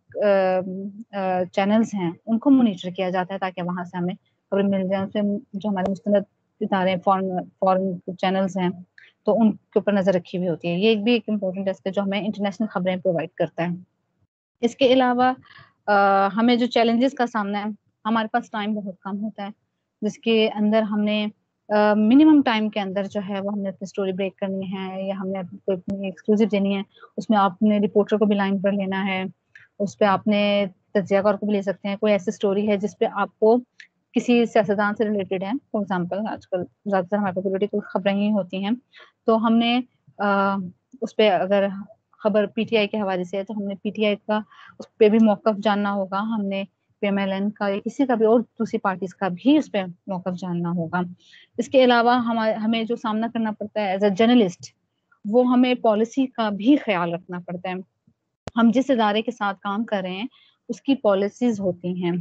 चैनल्स हैं उनको मॉनिटर किया जाता है ताकि वहां से हमें खबर मिल जाए। उनसे जो हमारे मुस्तनद इदारे फॉरेन चैनल्स हैं तो उनके ऊपर नजर रखी हुई होती है। ये भी एक इम्पोर्टेंट डेस्क है जो हमें इंटरनेशनल खबरें प्रोवाइड करता है। इसके अलावा हमें जो चैलेंजेस का सामना है, हमारे पास टाइम बहुत कम होता है जिसके अंदर हमने मिनिमम टाइम के अंदर जो है वो हमने अपनी स्टोरी ब्रेक करनी है या हमने कोई अपनी एक्सक्लूसिव देनी है, उसमें आपने रिपोर्टर को भी लाइन पर लेना है, उस पर आपने तज्जियाकार को भी ले सकते हैं। कोई ऐसी स्टोरी है जिसपे आपको किसी सियासतदान से रिलेटेड है, फॉर एग्जाम्पल आजकल ज़्यादातर हमारे पास पॉलिटिकल खबरें ही होती हैं, तो हमने उस पर अगर खबर पीटीआई के हवाले से है तो हमने पीटीआई का उस पर भी मौक़िफ़ जानना होगा, हमने पीएमएलएन का या किसी का भी और दूसरी पार्टीज का भी उस पर मौक़िफ़ जानना होगा। इसके अलावा हमें जो सामना करना पड़ता है एज अ जर्नलिस्ट, वो हमें पॉलिसी का भी ख्याल रखना पड़ता है। हम जिस इदारे के साथ काम कर रहे हैं उसकी पॉलिसीज होती हैं,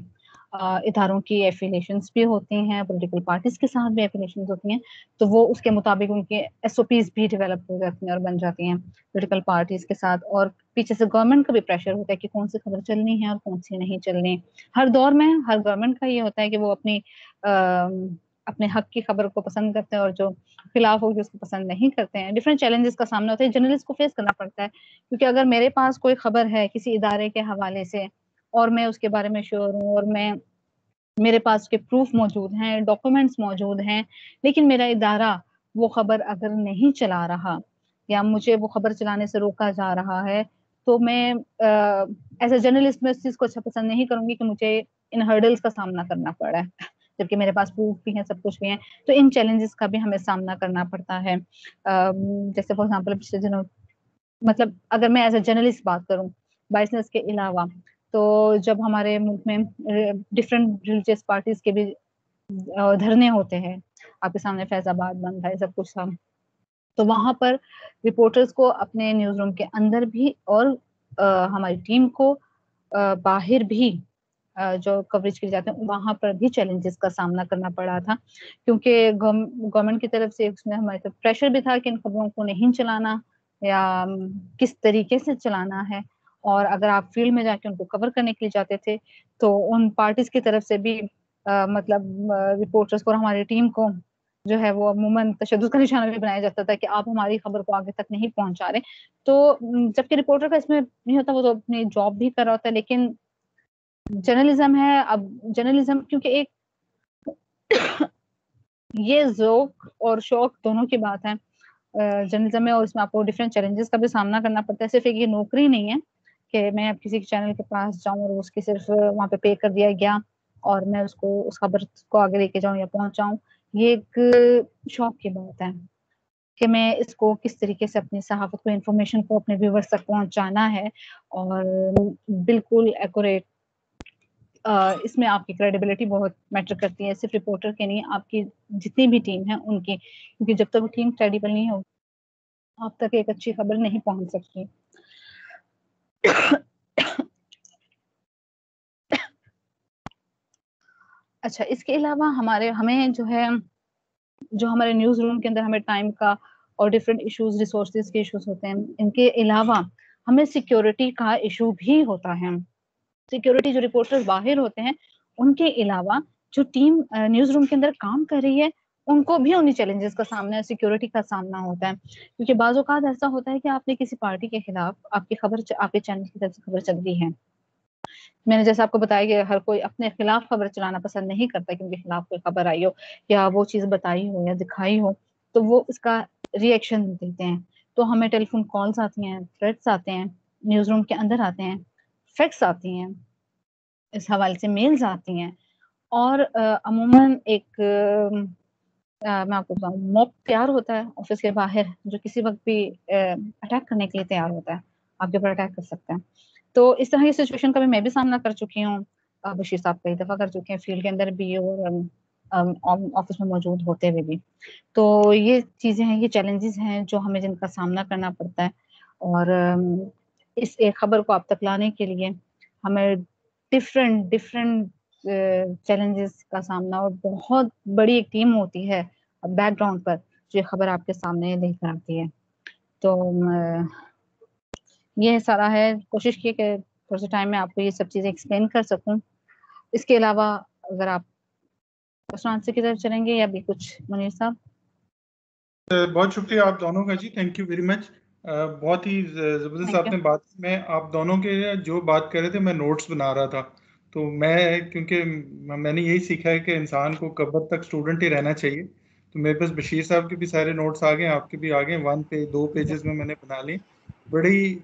इदारों की एफिलिएशंस भी होती हैं, पॉलिटिकल पार्टीज के साथ भी एफिलिएशंस होती हैं, तो वो उसके मुताबिक उनके एसओपीज भी डेवलप हो जाती हैं और बन जाती हैं पॉलिटिकल पार्टीज के साथ। और पीछे से गवर्नमेंट का भी प्रेशर होता है कि कौन सी खबर चलनी है और कौन सी नहीं चलनी। हर दौर में हर गवर्नमेंट का ये होता है कि वो अपने हक की खबर को पसंद करते हैं और जो खिलाफ होगी उसको पसंद नहीं करते हैं। डिफरेंट चैलेंजेस का सामना होता है, जर्नलिस्ट को फेस करना पड़ता है, क्योंकि अगर मेरे पास कोई खबर है किसी इदारे के हवाले से और मैं उसके बारे में श्योर हूँ और मेरे पास उसके प्रूफ मौजूद हैं, डॉक्यूमेंट्स मौजूद हैं, लेकिन मेरा इदारा वो खबर अगर नहीं चला रहा या मुझे वो खबर चलाने से रोका जा रहा है, तो मैं एज ए जर्नलिस्ट में उस चीज़ को अच्छा पसंद नहीं करूंगी कि मुझे इन हर्डल्स का सामना करना पड़ा है, जबकि मेरे पास प्रूफ भी है, सब कुछ भी है। तो इन चैलेंजेस का भी हमें सामना करना पड़ता है। जैसे फॉर एग्जाम्पल पिछले दिनों, मतलब अगर मैं एज ए जर्नलिस्ट बात करूं बाइसनेस के अलावा, तो जब हमारे मुल्क में डिफरेंट रिलीजियस पार्टीज के भी धरने होते हैं, आपके सामने फैजाबाद बंद है, सब कुछ था, तो वहां पर रिपोर्टर्स को अपने न्यूज रूम के अंदर भी और हमारी टीम को बाहर भी जो कवरेज की जाते हैं वहां पर भी चैलेंजेस का सामना करना पड़ा था, क्योंकि गवर्नमेंट की तरफ से उसमें हमारे तरफ प्रेशर भी था कि इन खबरों को नहीं चलाना या किस तरीके से चलाना है। और अगर आप फील्ड में जाके उनको कवर करने के लिए जाते थे तो उन पार्टीज की तरफ से भी मतलब रिपोर्टर्स को और हमारी टीम को जो है वो अमूमन तशद्दुद का निशाना भी बनाया जाता था कि आप हमारी खबर को आगे तक नहीं पहुंचा रहे। तो जबकि रिपोर्टर का इसमें नहीं होता, वो तो अपनी जॉब भी कर रहा होता है, लेकिन जर्नलिज्म है। अब जर्नलिज्म क्योंकि एक ये ज़ौक और शौक दोनों की बात है जर्नलिज्म में, और इसमें आपको डिफरेंट चैलेंजेस का भी सामना करना पड़ता है। सिर्फ एक ये नौकरी नहीं है कि मैं अब किसी चैनल के पास जाऊं और उसकी सिर्फ वहां पे कर दिया गया और मैं उसको उस खबर को आगे लेके जाऊं या पहुंचाऊं। ये एक शौक की बात है कि मैं इसको किस तरीके से अपनी सहाफत को, इंफॉर्मेशन को अपने व्यूवर्स तक पहुंचाना है और बिल्कुल एक्यूरेट। इसमें आपकी क्रेडिबिलिटी बहुत मैटर करती है, सिर्फ रिपोर्टर के नहीं, आपकी जितनी भी टीम है उनकी, क्योंकि जब तक वो टीम क्रेडिबल नहीं होगी आप तक एक अच्छी खबर नहीं पहुंच सकती। अच्छा, इसके अलावा हमें जो हमारे न्यूज रूम के अंदर हमें टाइम का और डिफरेंट इश्यूज, रिसोर्सेज के इश्यूज होते हैं, इनके अलावा हमें सिक्योरिटी का इशू भी होता है। सिक्योरिटी जो रिपोर्टर्स बाहर होते हैं उनके अलावा जो टीम न्यूज रूम के अंदर काम कर रही है उनको भी उन्हीं चैलेंजेस का सामना, सिक्योरिटी का सामना होता है, क्योंकि बाज़ औक़ात ऐसा होता है कि आपने किसी पार्टी के खिलाफ आपकी खबर आपके चैनल की तरफ से खबर चल रही है। मैंने जैसा आपको बताया कि हर कोई अपने खिलाफ खबर चलाना पसंद नहीं करता कि उनके खिलाफ कोई खबर आई हो या वो चीज़ बताई हो या दिखाई हो, तो वो उसका रिएक्शन देते हैं। तो हमें टेलीफोन कॉल्स आती हैं, थ्रेट्स आते हैं, न्यूज़ रूम के अंदर आते हैं, फैक्स आती हैं, इस हवाले से मेल्स आती हैं और अमूमन मैं आपको बताऊँ, मॉब तैयार होता है ऑफिस के बाहर जो किसी वक्त भी अटैक करने के लिए तैयार होता है, आपके ऊपर अटैक कर सकता है। तो इस तरह की सिचुएशन का भी मैं भी सामना कर चुकी हूँ, बशीर साहब कई दफ़ा कर चुके हैं फील्ड के अंदर भी और ऑफिस में मौजूद होते हुए भी। तो ये चीज़ें हैं, ये चैलेंजेस हैं जो हमें जिनका सामना करना पड़ता है और इस एक खबर को आप तक लाने के लिए हमें डिफरेंट चैलेंजेस का सामना, और बहुत बड़ी एक टीम होती है बैकग्राउंड पर जो ये खबर आपके सामने लेकर आती है। तो ये सारा है, कोशिश की कि थोड़े से टाइम में आपको ये सब चीज़ें एक्सप्लेन कर सकूं। इसके अलावा अगर आप क्वेश्चन आंसर की तरफ चलेंगे या भी कुछ, मुनीर साहब। बहुत शुक्रिया आप दोनों का जी, थैंक यू वेरी मच। बहुत ही ज़बरदस्त आपने बात, मैं आप दोनों के जो बात कर रहे थे मैं नोट्स बना रहा था, तो मैं क्योंकि मैंने यही सीखा है कि इंसान को कब्र तक स्टूडेंट ही रहना चाहिए, तो मेरे पास बशीर साहब के भी सारे नोट्स आ गए, आपके भी आ गए, 1 पेज 2 पेजेस में मैंने बना लिए। बड़ी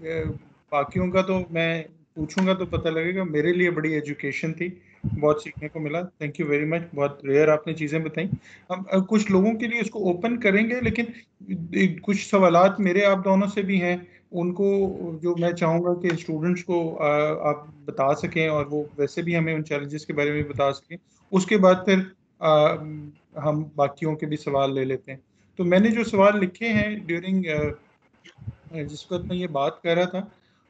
बाकियों का तो मैं पूछूंगा तो पता लगेगा, मेरे लिए बड़ी एजुकेशन थी, बहुत सीखने को मिला। थैंक यू वेरी मच, बहुत रेयर आपने चीज़ें बताई। अब कुछ लोगों के लिए इसको ओपन करेंगे, लेकिन कुछ सवालात मेरे आप दोनों से भी हैं, उनको जो मैं चाहूँगा कि स्टूडेंट्स को आप बता सकें, और वो वैसे भी हमें उन चैलेंजेस के बारे में बता सकें। उसके बाद फिर हम बाकियों के भी सवाल ले लेते हैं। तो मैंने जो सवाल लिखे हैं ड्यूरिंग जिस वक्त मैं ये बात कर रहा था,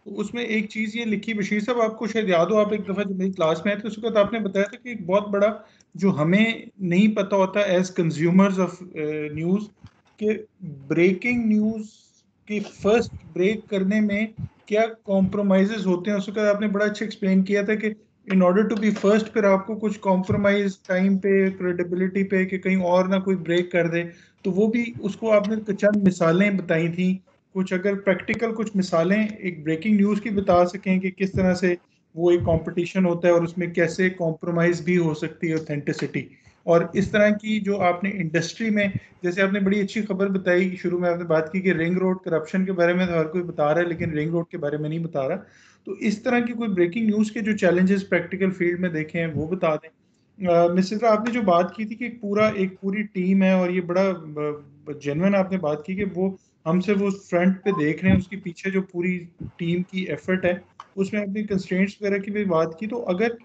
तो उसमें एक चीज़ ये लिखी, बशीर साहब आपको शायद याद हो, आप एक दफ़ा जब मेरी क्लास में आए थे उस वक्त आपने बताया था कि एक बहुत बड़ा जो हमें नहीं पता होता एज कंज्यूमर्स ऑफ न्यूज़, कि ब्रेकिंग न्यूज़ की फर्स्ट ब्रेक करने में क्या कॉम्प्रोमाइज़ होते हैं। उस वक्त आपने बड़ा अच्छा एक्सप्लेन किया था कि in order to be first फिर आपको कुछ कॉम्प्रोमाइज़ टाइम पे, क्रेडिबिलिटी पे, कि कहीं और ना कोई ब्रेक कर दे। तो वो भी उसको आपने चंद मिसालें बताई थी, कुछ अगर प्रैक्टिकल कुछ मिसालें एक ब्रेकिंग न्यूज़ की बता सकें कि किस तरह से वो एक कंपटीशन होता है और उसमें कैसे कॉम्प्रोमाइज़ भी हो सकती है ऑथेंटिसिटी। और इस तरह की जो आपने इंडस्ट्री में, जैसे आपने बड़ी अच्छी खबर बताई, शुरू में आपने बात की कि रिंग रोड करप्शन के बारे में तो हर कोई बता रहा है, लेकिन रिंग रोड के बारे में नहीं बता रहा। तो इस तरह की कोई ब्रेकिंग न्यूज़ के जो चैलेंजेस प्रैक्टिकल फील्ड में देखे हैं वो बता दें। मिस आपने जो बात की थी कि एक पूरी टीम है, और ये बड़ा जेन्युइन आपने बात की कि वो हमसे वो फ्रंट पे देख रहे हैं, उसके पीछे जो पूरी टीम की एफर्ट है, उसमें अपनी कंस्ट्रेंट्स वगैरह की भी बात की। तो अगर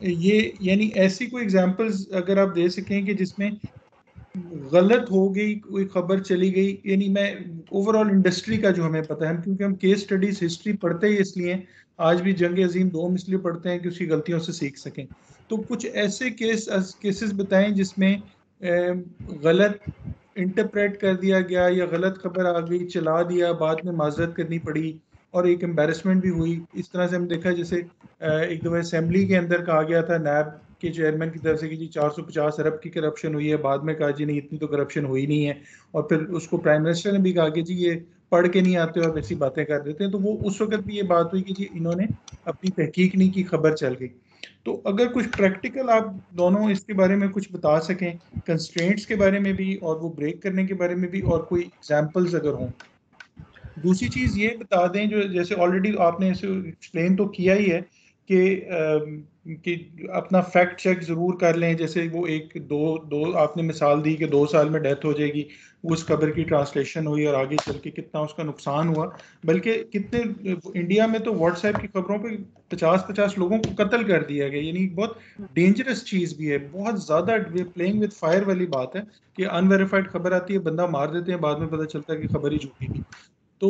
ये यानी ऐसी कोई एग्जांपल्स अगर आप दे सकें कि जिसमें गलत हो गई, कोई खबर चली गई, यानी मैं ओवरऑल इंडस्ट्री का जो हमें पता है, क्योंकि हम केस स्टडीज हिस्ट्री पढ़ते ही इसलिए, आज भी जंग अजीम 2 इसलिए पढ़ते हैं कि उसकी गलतियों से सीख सकें। तो कुछ ऐसे केसेस बताएं जिसमें गलत इंटरप्रेट कर दिया गया, या गलत खबर आ गई, चला दिया, बाद में माजरत करनी पड़ी और एक एम्बेरसमेंट भी हुई। इस तरह से हम देखा, जैसे एक दफ़ा असेंबली के अंदर कहा गया था नैब के चेयरमैन की तरफ से कि जी 450 अरब की करप्शन हुई है, बाद में कहा जी नहीं, इतनी तो करप्शन हुई नहीं है, और फिर उसको प्राइम मिनिस्टर ने भी कहा कि जी ये पढ़ के नहीं आते और वैसी बातें कर देते हैं। तो वो उस वक्त भी ये बात हुई कि जी इन्होंने अपनी तहकीक नहीं की, खबर चल गई। तो अगर कुछ प्रैक्टिकल आप दोनों इसके बारे में कुछ बता सकें, कंस्ट्रेंट्स के बारे में भी और वो ब्रेक करने के बारे में भी, और कोई एग्जांपल्स अगर हों। दूसरी चीज़ ये बता दें, जो जैसे ऑलरेडी आपने इसे एक्सप्लेन तो किया ही है कि अपना फैक्ट चेक ज़रूर कर लें। जैसे वो एक दो आपने मिसाल दी कि 2 साल में डेथ हो जाएगी, उस खबर की ट्रांसलेशन हुई और आगे चल के कितना उसका नुकसान हुआ। बल्कि कितने इंडिया में तो व्हाट्सएप की खबरों पे 50-50 लोगों को कत्ल कर दिया गया, यानी बहुत डेंजरस चीज़ भी है, बहुत ज़्यादा प्लेइंग विद फायर वाली बात है कि अनवेरीफाइड खबर आती है, बंदा मार देते हैं, बाद में पता चलता है कि खबर ही झूठी थी। तो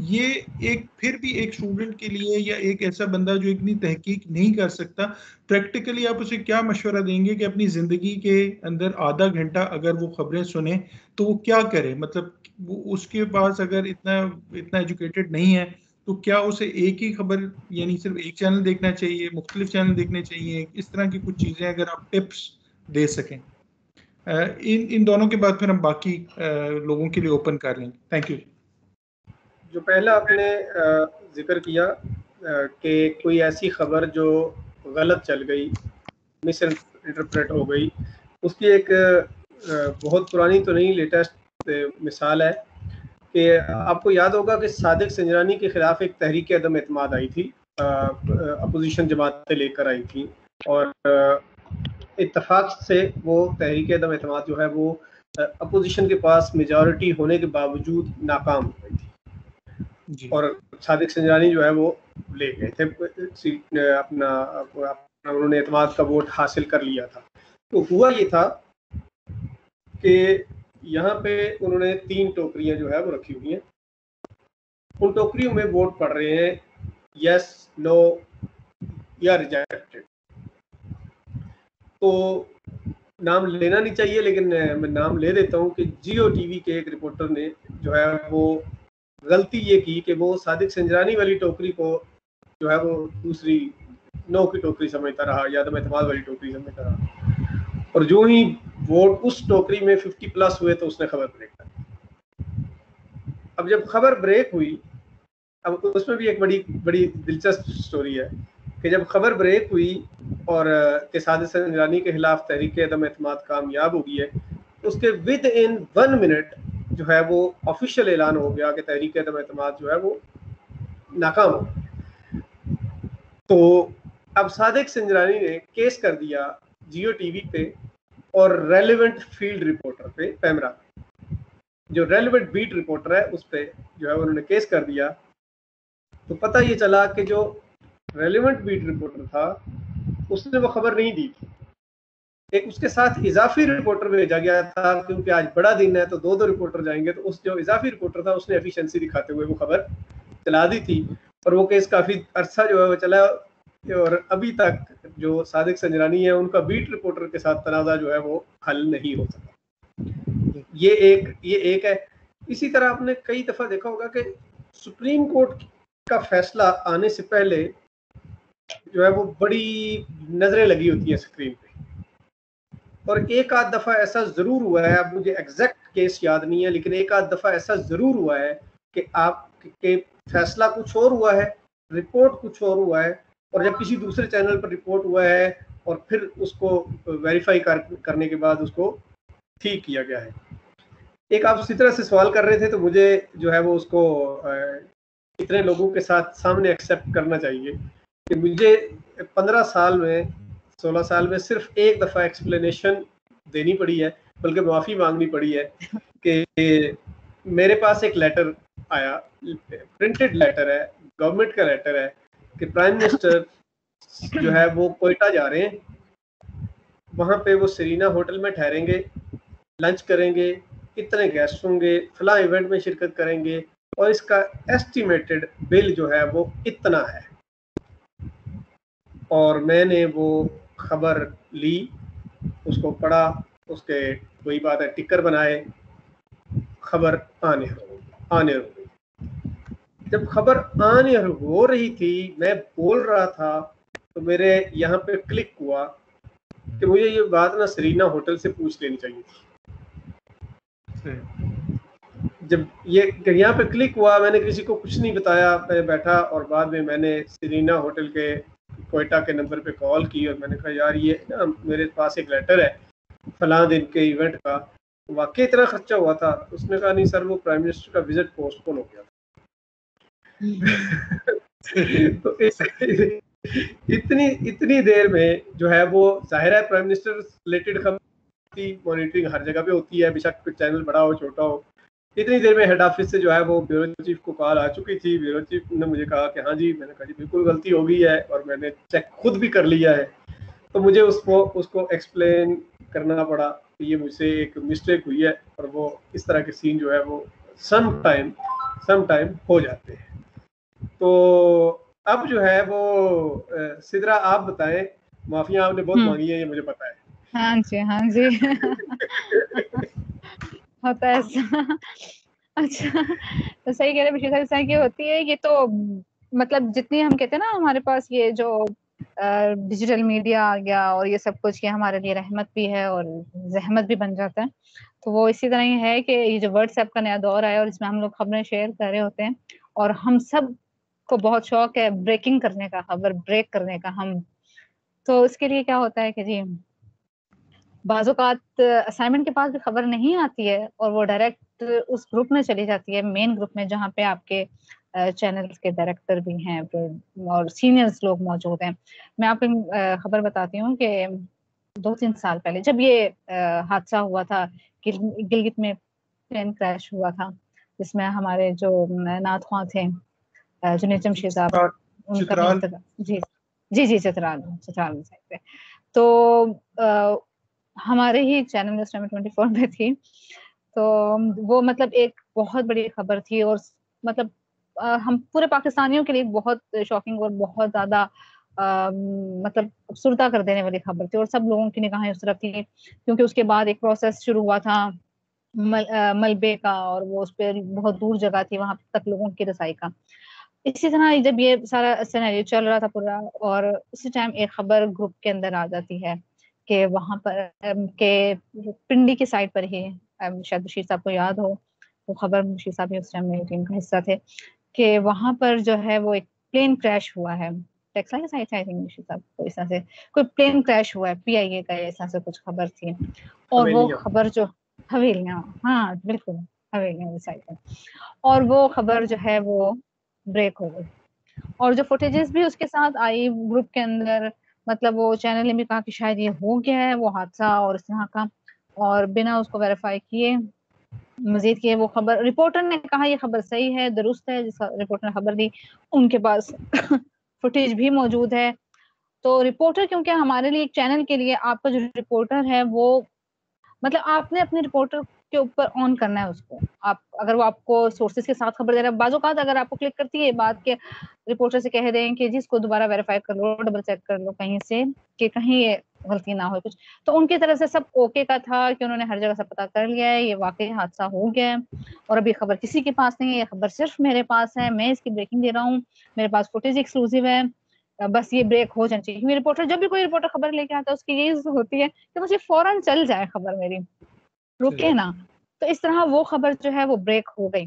ये एक फिर भी एक स्टूडेंट के लिए, या एक ऐसा बंदा जो इतनी तहकीक नहीं कर सकता, प्रैक्टिकली आप उसे क्या मशवरा देंगे कि अपनी ज़िंदगी के अंदर आधा घंटा अगर वो खबरें सुने तो वो क्या करे? मतलब वो उसके पास अगर इतना इतना एजुकेटेड नहीं है, तो क्या उसे एक ही खबर, यानी सिर्फ एक चैनल देखना चाहिए, मुख्तलिफ चैनल देखने चाहिए? इस तरह की कुछ चीज़ें अगर आप टिप्स दे सकें। इन इन दोनों के बाद फिर हम बाकी लोगों के लिए ओपन कर लेंगे। Thank you. जो पहला आपने जिक्र किया कि कोई ऐसी खबर जो गलत चल गई, मिस इंटरप्रेट हो गई, उसकी एक बहुत पुरानी तो नहीं, लेटेस्ट मिसाल है कि आपको याद होगा कि सादिक संजरानी के खिलाफ एक तहरीक अदम एतमाद आई थी, अपोजिशन जमातें लेकर आई थी, और इत्तफाक से वो तहरीक अदम एतमाद जो है वो अपोजिशन के पास मेजॉरिटी होने के बावजूद नाकाम हो गई थी, और सादिक संजरानी जो है वो ले गए थे अपना उन्होंने एतमाद का वोट हासिल कर लिया था। तो हुआ ये था कि यहाँ पे उन्होंने 3 टोकरियां जो है वो रखी हुई हैं, उन टोकरियों में वोट पड़ रहे हैं यस, नो या रिजेक्टेड। तो नाम लेना नहीं चाहिए, लेकिन मैं नाम ले देता हूँ कि जियो टीवी के एक रिपोर्टर ने जो है वो गलती ये की कि वो सादिक संजरानी वाली टोकरी को जो है वो दूसरी नो की टोकरी समझता रहा, या तो एतमाद वाली टोकरी समझता रहा, और जो ही वोट उस टोकरी में 50+ हुए तो उसने खबर ब्रेक कर दी। अब जब खबर ब्रेक हुई, अब उसमें भी एक बड़ी दिलचस्प स्टोरी है कि जब खबर ब्रेक हुई और कि सादिक संजरानी के खिलाफ तहरीक अदम एतमाद कामयाब हो गई है, उसके विद इन 1 मिनट जो है वो ऑफिशियल ऐलान हो गया कि तहरीक अदम एतमाद जो है वो नाकाम हो। तो अब सादिक संजरानी ने केस कर दिया जियो टीवी पे और रेलेवेंट फील्ड रिपोर्टर पे, पैमरा जो रेलेवेंट बीट रिपोर्टर है उस पे जो है उन्होंने केस कर दिया। तो पता ये चला कि जो रेलेवेंट बीट रिपोर्टर था उसने वो खबर नहीं दी थी, एक उसके साथ इजाफी रिपोर्टर भेजा गया था, क्योंकि आज बड़ा दिन है तो 2 रिपोर्टर जाएंगे, तो उस जो इजाफी रिपोर्टर था उसने एफिशिएंसी दिखाते हुए वो खबर चला दी थी और वो केस काफी अरसा जो है वो चला और अभी तक जो सादिक संजरानी है उनका बीट रिपोर्टर के साथ तनाज़ा जो है वो हल नहीं हो सका। ये एक है। इसी तरह आपने कई दफा देखा होगा कि सुप्रीम कोर्ट का फैसला आने से पहले जो है वो बड़ी नजरें लगी होती है स्क्रीन पे, और एक आध दफा ऐसा जरूर हुआ है, अब मुझे एग्जैक्ट केस याद नहीं है, लेकिन एक आध दफा ऐसा जरूर हुआ है कि आपके फैसला कुछ और हुआ है, रिपोर्ट कुछ और हुआ है, और जब किसी दूसरे चैनल पर रिपोर्ट हुआ है और फिर उसको वेरीफाई करने के बाद उसको ठीक किया गया है। एक आप उसी तरह से सवाल कर रहे थे तो मुझे जो है वो उसको इतने लोगों के साथ सामने एक्सेप्ट करना चाहिए कि मुझे 15 साल में 16 साल में सिर्फ एक दफ़ा एक्सप्लेनेशन देनी पड़ी है, बल्कि माफ़ी मांगनी पड़ी है कि मेरे पास एक लेटर आया, प्रिंटेड लेटर है, गवर्नमेंट का लेटर है कि प्राइम मिनिस्टर जो है वो कोयटा जा रहे हैं, वहाँ पे वो सेरीना होटल में ठहरेंगे, लंच करेंगे, इतने गेस्ट होंगे, फला इवेंट में शिरकत करेंगे और इसका एस्टिमेटेड बिल जो है वो इतना है। और मैंने वो खबर ली, उसको पढ़ा, उसके वही बात है टिकर बनाए, खबर आने हो गई। जब खबर आने हो रही थी, मैं बोल रहा था तो मेरे यहाँ पे क्लिक हुआ कि मुझे ये बात ना सेरीना होटल से पूछ लेनी चाहिए थी। जब ये यहाँ पे क्लिक हुआ, मैंने किसी को कुछ नहीं बताया, मैं बैठा और बाद में मैंने सेरीना होटल के कोयटा के नंबर पे कॉल की और मैंने कहा यार ये ना मेरे पास एक लेटर है फलां दिन के इवेंट का, वाकई इतना खर्चा हुआ था। उसने कहा नहीं सर, वो प्राइम मिनिस्टर का विजिट पोस्टपोन हो गया था। तो इतनी देर में जो है वो जाहिर है प्राइम मिनिस्टर रिलेटेड खबर की मॉनिटरिंग हर जगह पे होती है, बेशक चैनल बड़ा हो छोटा हो। इतनी देर में हेड ऑफिस से जो है वो ब्यूरो चीफ को कॉल आ चुकी थी। ब्यूरो चीफ ने मुझे कहा कि हाँ जी। मैंने कहा जी बिल्कुल गलती हो गई है और मैंने चेक खुद भी कर लिया है। तो मुझे उसको एक्सप्लेन करना पड़ा कि ये मुझसे एक मिस्टेक हुई है और वो इस तरह के सीन जो है वो सम टाइम हो जाते हैं। तो अब जो है वो सिद्रा आप बताएं, माफिया आपने बहुत मांगी है ये मुझे पता है। हाँ जी होता है ऐसा। अच्छा, तो सही कह रहे बशीर साहब, ऐसा क्या होती है ये तो मतलब जितनी हम कहते हैं ना हमारे पास ये जो डिजिटल मीडिया आ गया और ये सब कुछ, ये हमारे लिए रहमत भी है और जहमत भी बन जाता है। तो वो इसी तरह ही है कि ये जो व्हाट्सएप का नया दौर आया और इसमें हम लोग खबरें शेयर कर रहे होते हैं और हम सब को बहुत शौक है ब्रेकिंग करने का, खबर ब्रेक करने का। हम तो इसके लिए क्या होता है कि जी बाज़-औक़ात असाइनमेंट के पास भी खबर नहीं आती है और वो डायरेक्ट उस ग्रुप में चली जाती है, मेन ग्रुप में, जहाँ पे आपके चैनल्स के डायरेक्टर भी हैं और सीनियर्स लोग मौजूद हैं। मैं आपको खबर बताती हूँ कि 2-3 साल पहले जब ये हादसा हुआ था, गिलगित में प्लेन क्रैश हुआ था, जिसमें हमारे जो नात-ख्वां थे जुनैद जमशेद साहब, उनका भी इंतकाल। जी, चित्राल साइड पे। तो हमारे ही चैनल उस टाइम 24 में थी, तो वो मतलब एक बहुत बड़ी खबर थी और मतलब हम पूरे पाकिस्तानियों के लिए बहुत शॉकिंग और बहुत ज़्यादा मतलब अफ़सरदा कर देने वाली खबर थी और सब लोगों की निगाहें उस तरफ थी, क्योंकि उसके बाद एक प्रोसेस शुरू हुआ था मलबे का और वो उस पे बहुत दूर जगह थी, वहाँ तक लोगों की रसाई का। इसी तरह जब ये सारा सिनेरियो चल रहा था पूरा, और उसी टाइम एक खबर ग्रुप के अंदर आ जाती है कि वहाँ पर के पिंडी की साइड पर ही, शायद बशीर साहब को याद हो वो खबर, बशीर साहब भी उस टाइम मेरी टीम का हिस्सा थे, कि वहाँ पर जो है वो एक प्लेन क्रैश हुआ है। टेक्सला की साइड से आई थिंक बशीर साहब को कोई प्लेन क्रैश हुआ है, पीआईए का ऐसा से कुछ खबर थी। और वो खबर जो हवेलियाँ, हाँ बिल्कुल, हवेलियाँ डिसाइड कर, और वो खबर जो है वो ब्रेक हो गई। और जो फुटेजेस भी उसके साथ आई ग्रुप के अंदर, मतलब वो चैनल ने भी कहा कि शायद ये हो गया है वो हादसा और इस तरह का, और बिना उसको वेरीफाई किए मजीद किए वो खबर, रिपोर्टर ने कहा ये खबर सही है, दुरुस्त है, जिस रिपोर्टर ने खबर दी उनके पास फुटेज भी मौजूद है। तो रिपोर्टर, क्योंकि हमारे लिए एक चैनल के लिए आपका जो रिपोर्टर है वो, मतलब आपने अपने रिपोर्टर के ऊपर ऑन करना है उसको। आप अगर वो आपको सोर्सेज के साथ खबर दे रहा है, बाज़ औक़ात अगर आपको क्लिक करती है ये बात के रिपोर्टर से कह दें कि जी इसको दोबारा वेरीफाई कर लो, डबल चेक कर लो कहीं से कि कहीं ये गलती ना हो कुछ, तो उनकी तरफ से सब ओके का था कि उन्होंने हर जगह से पता कर लिया है, ये वाकई हादसा हो गया है और अभी खबर किसी के पास नहीं है, ये खबर सिर्फ मेरे पास है, मैं इसकी ब्रेकिंग दे रहा हूँ, मेरे पास फुटेज एक्सक्लूसिव है, बस ये ब्रेक हो जानी चाहिए। रिपोर्टर, जब भी कोई रिपोर्टर खबर लेके आता है उसकी यही होती है कि मुझे फौरन चल जाए खबर मेरी, रुके ना। तो इस तरह वो खबर जो है वो ब्रेक हो गई।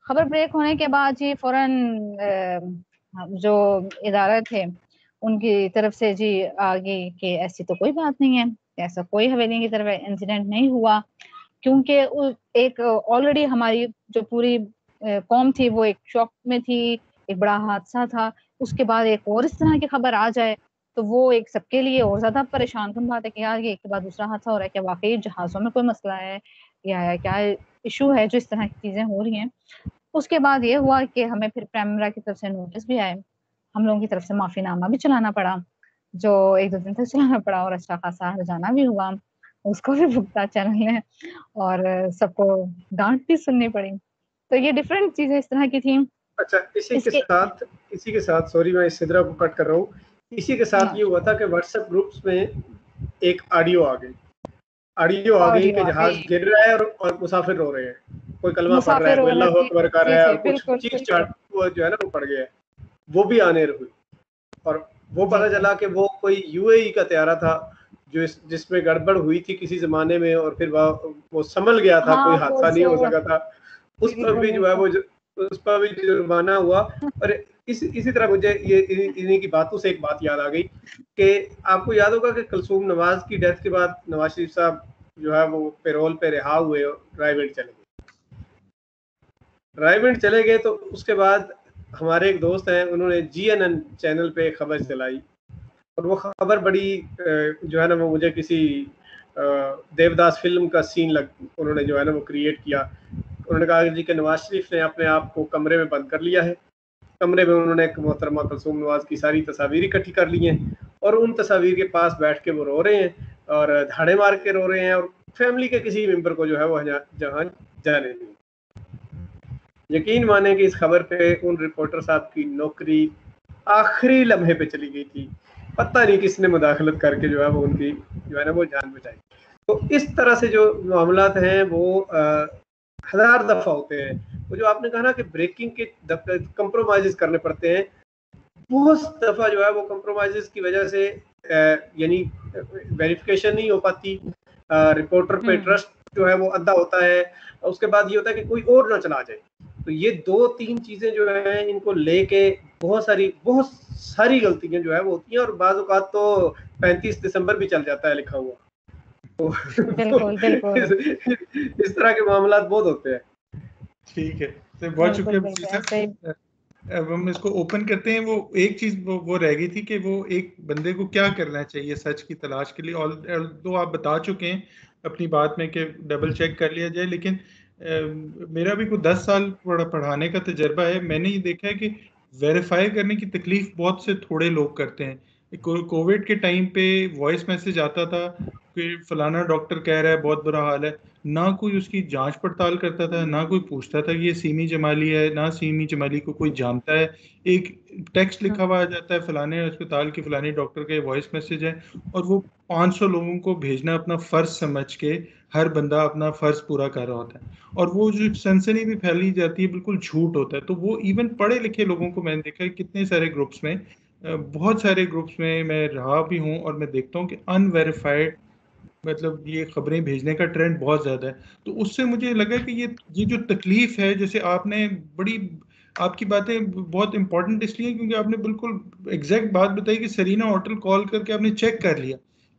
खबर ब्रेक होने के बाद जी फौरन जो इदारा थे उनकी तरफ से जी आगे कि ऐसी तो कोई बात नहीं है, ऐसा कोई हवेली की तरफ इंसिडेंट नहीं हुआ, क्योंकि एक ऑलरेडी हमारी जो पूरी कौम थी वो एक शॉक में थी, एक बड़ा हादसा था, उसके बाद एक और इस तरह की खबर आ जाए तो वो एक सबके लिए और ज्यादा परेशान कुन बात है कि यार ये एक के बाद दूसरा हादसा हो रहा है, क्या वाकई जहाजों में कोई मसला है या क्या इशू है जो इस तरह की चीजें हो रही हैं। उसके बाद ये हुआ कि हमें फिर प्राइमरा की तरफ से नोटिस भी आए, हम लोगों की तरफ से माफीनामा भी चलाना पड़ा, जो 1-2 दिन तक चलाना पड़ा और अच्छा खासा हर्जाना भी हुआ, उसको भी भुगता चैनल ने और सबको डांट भी सुननी पड़ी। तो ये डिफरेंट चीजें इस तरह की थी। अच्छा, इसी के साथ सॉरी मैं इस सिदरा को कट कर रहा हूँ, इसी के साथ ये हुआ था कि व्हाट्सएप ग्रुप्स में एक ऑडियो आ गई कि जहाज गिर रहा है और मुसाफिर रो रहे हैं, कोई कलमा पढ़ रहा है, कोई अल्लाह अकबर कर रहा है और कुछ चीख चाट वो जो है ना वो पड़ गया है, वो भी आने हुई और वो पता चला कि वो कोई यूएई का तैयारा था जो जिसमें गड़बड़ हुई थी किसी जमाने में और फिर वो संभल गया था, कोई हादसा नहीं हो सका था, उस पर भी जो है वो उस पर भी जुर्माना हुआ। और इसी तरह मुझे ये इन्हीं की बातों से एक बात याद आ गई कि आपको याद होगा कि कुलसूम नवाज की डेथ के बाद नवाज शरीफ साहब जो है वो पेरोल पे रिहा हुए और रायगढ़ चले गए। तो उसके बाद हमारे एक दोस्त हैं, उन्होंने GNN चैनल पे खबर चलाई और वो खबर बड़ी जो है ना वो मुझे किसी देवदास फिल्म का सीन उन्होंने जो है ना वो क्रिएट किया। उन्होंने कहा जी कि नवाज शरीफ ने अपने आप को कमरे में बंद कर लिया है, कमरे में उन्होंने मोहतरमा कुलसूम नवाज की सारी तस्वीरें इकट्ठी कर ली हैं और उन तस्वीर के पास बैठ के वो रो रहे हैं और धाड़े मार के रो रहे हैं और फैमिली के किसी मेंबर को जो है वो जहाँ जाने नहीं। यकीन माने कि इस खबर पे उन रिपोर्टर साहब की नौकरी आखिरी लम्हे पे चली गई थी, पता नहीं किसने मुदाखलत करके जो है वो उनकी जो है ना वो जान बचाई। तो इस तरह से जो मामलात हैं वो हजार दफा होते हैं। वो जो आपने कहा ना कि ब्रेकिंग के कंप्रोमाइज करने पड़ते हैं, बहुत दफा जो है वो कंप्रोमाइज की वजह से यानी वेरिफिकेशन नहीं हो पाती, रिपोर्टर पे ट्रस्ट जो है वो अद्दा होता है, उसके बाद ये होता है कि कोई और ना चला जाए। तो ये 2-3 चीजें जो है इनको लेके बहुत सारी गलतियां जो है वो होती हैं और बाज़ औक़ात तो 35 दिसंबर भी चल जाता है लिखा हुआ। तो बिल्कुल इस तरह के मामला बहुत होते हैं। ठीक है, तो बहुत शुक्रिया। अब हम इसको ओपन करते हैं। वो एक चीज वो रह गई थी कि वो एक बंदे को क्या करना चाहिए सच की तलाश के लिए, और तो आप बता चुके हैं अपनी बात में कि डबल चेक कर लिया जाए, लेकिन मेरा भी कोई 10 साल पढ़ाने का तजर्बा है। मैंने ये देखा है कि वेरीफाई करने की तकलीफ बहुत से थोड़े लोग करते हैं। कोविड के टाइम पे वॉइस मैसेज आता था कि फलाना डॉक्टर कह रहा है बहुत बुरा हाल है, ना कोई उसकी जांच पड़ताल करता था, ना कोई पूछता था कि ये सीमी जमाली है, ना सीमी जमाली को कोई जानता है। एक टेक्स्ट लिखा हुआ आ जाता है फलाने अस्पताल के फलाने डॉक्टर का वॉइस मैसेज है, और वो 500 लोगों को भेजना अपना फर्ज समझ के हर बंदा अपना फर्ज पूरा कर रहा होता है, और वो जो सनसनी भी फैली जाती है बिल्कुल झूठ होता है। तो वो इवन पढ़े लिखे लोगों को मैंने देखा है कितने सारे ग्रुप्स में, बहुत सारे ग्रुप्स में मैं रहा भी हूँ, और मैं देखता हूँ कि अनवेरिफाइड मतलब ये खबरें भेजने का ट्रेंड बहुत ज़्यादा है। तो उससे मुझे लगा कि ये जो तकलीफ है, जैसे आपने बड़ी आपकी बातें बहुत इंपॉर्टेंट इसलिए क्योंकि आपने बिल्कुल एग्जैक्ट बात बताई कि सरीना होटल कॉल करके आपने चेक कर लिया।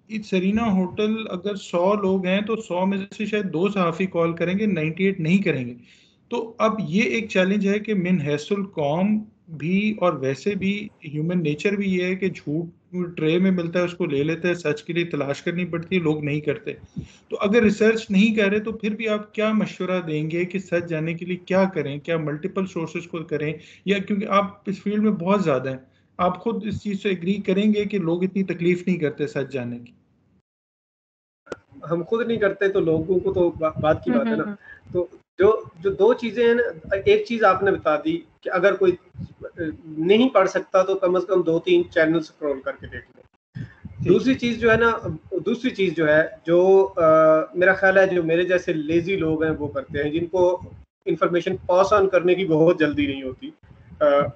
सरीना होटल अगर 100 लोग हैं तो 100 में से शायद 2 सहाफ़ी कॉल करेंगे, 98 नहीं करेंगे। तो अब ये एक चैलेंज है कि मिन हैसुल कौम भी और वैसे भी ह्यूमन नेचर भी ये है कि झूठ ट्रे में मिलता है उसको ले लेते हैं, सच के लिए तलाश करनी पड़ती है, लोग नहीं करते। तो अगर रिसर्च नहीं कर रहे तो फिर भी आप क्या मशवरा देंगे कि सच जानने के लिए क्या करें? क्या मल्टीपल सोर्सेज को करें, या क्योंकि आप इस फील्ड में बहुत ज़्यादा हैं, आप खुद इस चीज़ से एग्री करेंगे कि लोग इतनी तकलीफ नहीं करते सच जानने की? हम खुद नहीं करते तो लोगों को तो बात की बात है ना। तो जो जो दो चीजें हैं ना, एक चीज आपने बता दी कि अगर कोई नहीं पढ़ सकता तो कम से कम 2-3 चैनल स्क्रॉल करके देख ले। दूसरी चीज जो है ना, दूसरी चीज जो है जो मेरा ख्याल है जो मेरे जैसे लेजी लोग हैं वो करते हैं, जिनको इंफॉर्मेशन पास ऑन करने की बहुत जल्दी नहीं होती,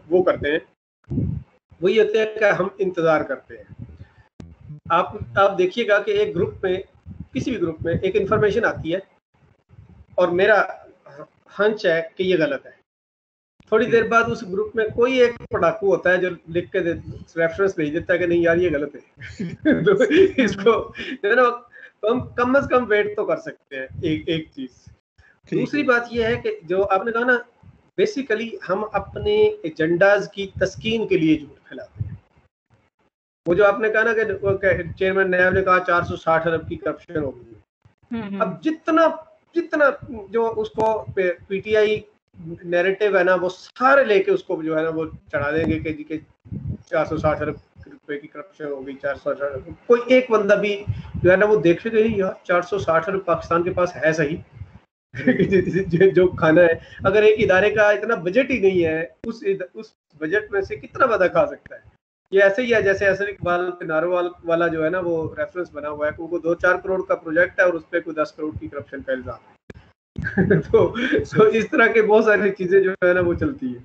वो करते हैं, वो ये होते हैं कि हम इंतजार करते हैं। आप देखिएगा कि एक ग्रुप में, किसी भी ग्रुप में एक इंफॉर्मेशन आती है और मेरा हंच है कि ये गलत है। थोड़ी देर बाद उस ग्रुप में कोई एक पढ़ाकू होता है जो लिख के रेफरेंस भेज देता है कि नहीं यार ये गलत है। तो इसको जो है ना, हम कम से कम वेट तो कर सकते हैं। एक चीज। दूसरी बात ये है कि जो आपने कहा ना, बेसिकली हम अपने एजेंडाज की तस्कीन के लिए झूठ फैलाते हैं। वो जो आपने कहा ना कि चेयरमैन नैब ने कहा 460 अरब की करप्शन हो गई। अब जितना जितना जो उसको पीटीआई नैरेटिव है ना, वो सारे लेके उसको जो है ना वो चढ़ा देंगे कि 460 अरब रुपए की करप्शन हो गई, 460 अरब। कोई एक बंदा भी जो है ना वो देखेगा ही यार 460 अरब पाकिस्तान के पास है सही। जो खाना है, अगर एक इदारे का इतना बजट ही नहीं है, उस बजट में से कितना बंदा खा सकता है? ये ऐसे ही है जैसे असर इकबाल नारोवाल वाला जो है ना वो रेफरेंस बना हुआ है, वो 2-4 करोड़ का प्रोजेक्ट है और उस पर कोई 10 करोड़ की करप्शन का इल्जाम है। तो इस तरह के बहुत सारी चीजें जो है ना वो चलती है।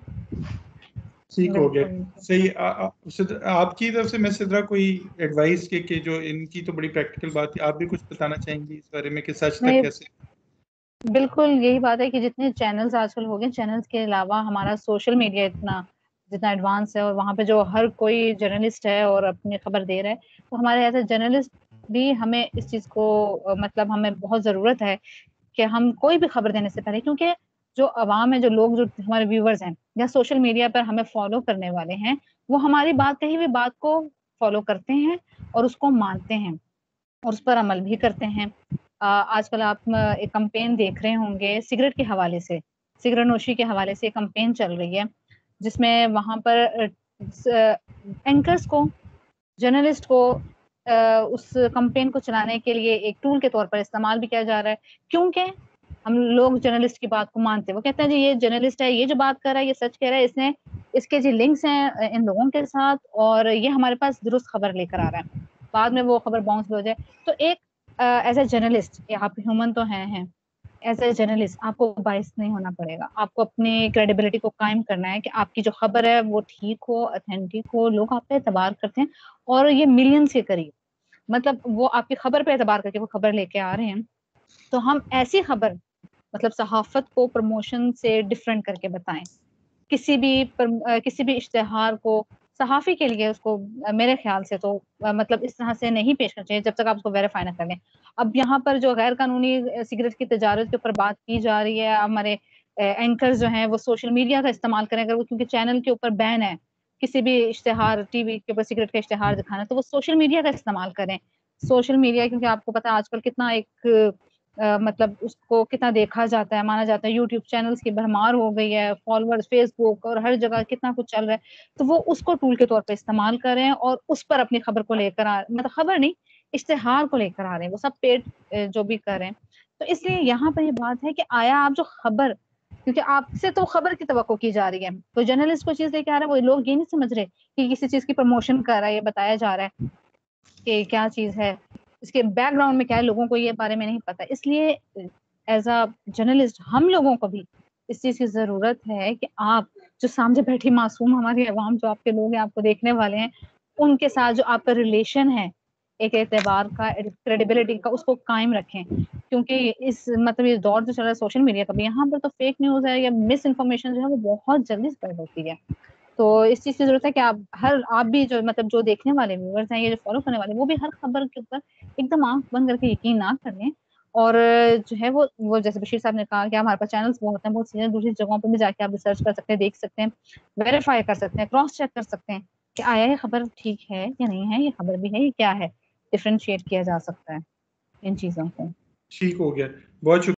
ठीक हो गया, सही। आपकी तरफ से मैं सिद्रा कोई एडवाइस के जो इनकी तो बड़ी प्रैक्टिकल बात है, आप भी कुछ बताना चाहेंगे इस बारे में कि सच तक कैसे? बिल्कुल यही बात है कि जितने चैनल्स आजकल हो गए, चैनल्स के अलावा हमारा सोशल मीडिया जितना एडवांस है और वहाँ पे जो हर कोई जर्नलिस्ट है और अपनी खबर दे रहा है, तो हमारे एज ए जर्नलिस्ट भी हमें इस चीज़ को मतलब हमें बहुत ज़रूरत है कि हम कोई भी खबर देने से पहले, क्योंकि जो अवाम है, जो लोग, जो हमारे व्यूवर्स हैं या सोशल मीडिया पर हमें फॉलो करने वाले हैं, वो हमारी बात कही हुई बात को फॉलो करते हैं और उसको मानते हैं और उस पर अमल भी करते हैं। आजकल आप एक कैंपेन देख रहे होंगे सिगरेट के हवाले से, सिगरेट नोशी के हवाले से कैंपेन चल रही है, जिसमें वहाँ पर एंकर्स को, जर्नलिस्ट को उस कैंपेन को चलाने के लिए एक टूल के तौर पर इस्तेमाल भी किया जा रहा है, क्योंकि हम लोग जर्नलिस्ट की बात को मानते हैं। वो कहते हैं जी ये जर्नलिस्ट है, ये जो बात कर रहा है ये सच कह रहा है, इसने इसके जी लिंक्स हैं इन लोगों के साथ और ये हमारे पास दुरुस्त खबर लेकर आ रहा है। बाद में वो खबर बाउंस हो जाए तो एक एज ए जर्नलिस्ट, आप ह्यूमन तो हैं, एज ए जर्नलिस्ट आपको बायस नहीं होना पड़ेगा, आपको अपनी क्रेडिबिलिटी को कायम करना है कि आपकी जो खबर है वो ठीक हो, ऑथेंटिक हो, लोग आप पे एतबार करते हैं और ये मिलियंस के करीब, मतलब वो आपकी खबर पे एतबार करके वो खबर लेके आ रहे हैं। तो हम ऐसी खबर मतलब सहाफत को प्रमोशन से डिफरेंट करके बताएं। किसी भी इश्तिहार को सहाफ़ी के लिए उसको मेरे ख्याल से तो मतलब इस तरह से नहीं पेश करना चाहिए जब तक आप उसको वेरीफाई ना कर लें। अब यहाँ पर जो गैर कानूनी सिगरेट की तजारत के ऊपर बात की जा रही है, हमारे एंकर्स जो हैं वो सोशल मीडिया का इस्तेमाल करें, अगर वो क्योंकि चैनल के ऊपर बैन है, किसी भी इश्तिहार टीवी के ऊपर सिगरेट का इश्तिहार दिखाना, तो वो सोशल मीडिया का इस्तेमाल करें। सोशल मीडिया क्योंकि आपको पता है आजकल कितना एक मतलब उसको कितना देखा जाता है, माना जाता है, यूट्यूब चैनल्स की भरमार हो गई है, फॉलोअर्स, फेसबुक और हर जगह कितना कुछ चल रहा है, तो वो उसको टूल के तौर पे इस्तेमाल कर रहे हैं और उस पर अपनी खबर को लेकर मतलब खबर नहीं, इश्तिहार को लेकर आ रहे हैं, वो सब पेड जो भी कर रहे हैं। तो इसलिए यहाँ पर ये बात है कि आया आप जो खबर, क्योंकि आपसे तो खबर की तवक्को की जा रही है, तो जर्नलिस्ट को चीज लेके आ रहा है, वो लोग ये नहीं समझ रहे कि किसी चीज की प्रमोशन कर रहा है, ये बताया जा रहा है कि क्या चीज है, इसके बैकग्राउंड में क्या है, लोगों को ये बारे में नहीं पता। इसलिए एज अ जर्नलिस्ट हम लोगों को भी इस चीज की जरूरत है कि आप जो सामने बैठी मासूम हमारी अवाम, जो आपके लोग हैं, आपको देखने वाले हैं, उनके साथ जो आपका रिलेशन है एक एतबार का, क्रेडिबिलिटी का, उसको कायम रखें। क्योंकि इस मतलब ये दौर जो चल रहा है सोशल मीडिया का भी, यहाँ पर तो फेक न्यूज है या मिस इन्फॉर्मेशन जो है वो बहुत जल्दी स्प्रेड होती है। तो इस चीज़ की ज़रूरत है कि आप भी जो मतलब जो देखने वाले व्यूअर्स हैं, ये जो फॉलो करने वाले, वो भी हर खबर के ऊपर एकदम आंख बंद करके यकीन ना कर लें। और जो है वो जैसे बशीर साहब ने कहा कि हमारे पास चैनल्स बहुत हैं, बहुत सी दूसरी जगहों पे भी जाके आप रिसर्च कर सकते हैं, देख सकते हैं, वेरीफाई कर सकते हैं, क्रॉस चेक कर सकते हैं कि आया ये खबर ठीक है या नहीं है, ये खबर भी है, ये क्या है, डिफरेंशिएट किया जा सकता है इन चीज़ों को। ठीक हो गया, बहुत शुक्रिया।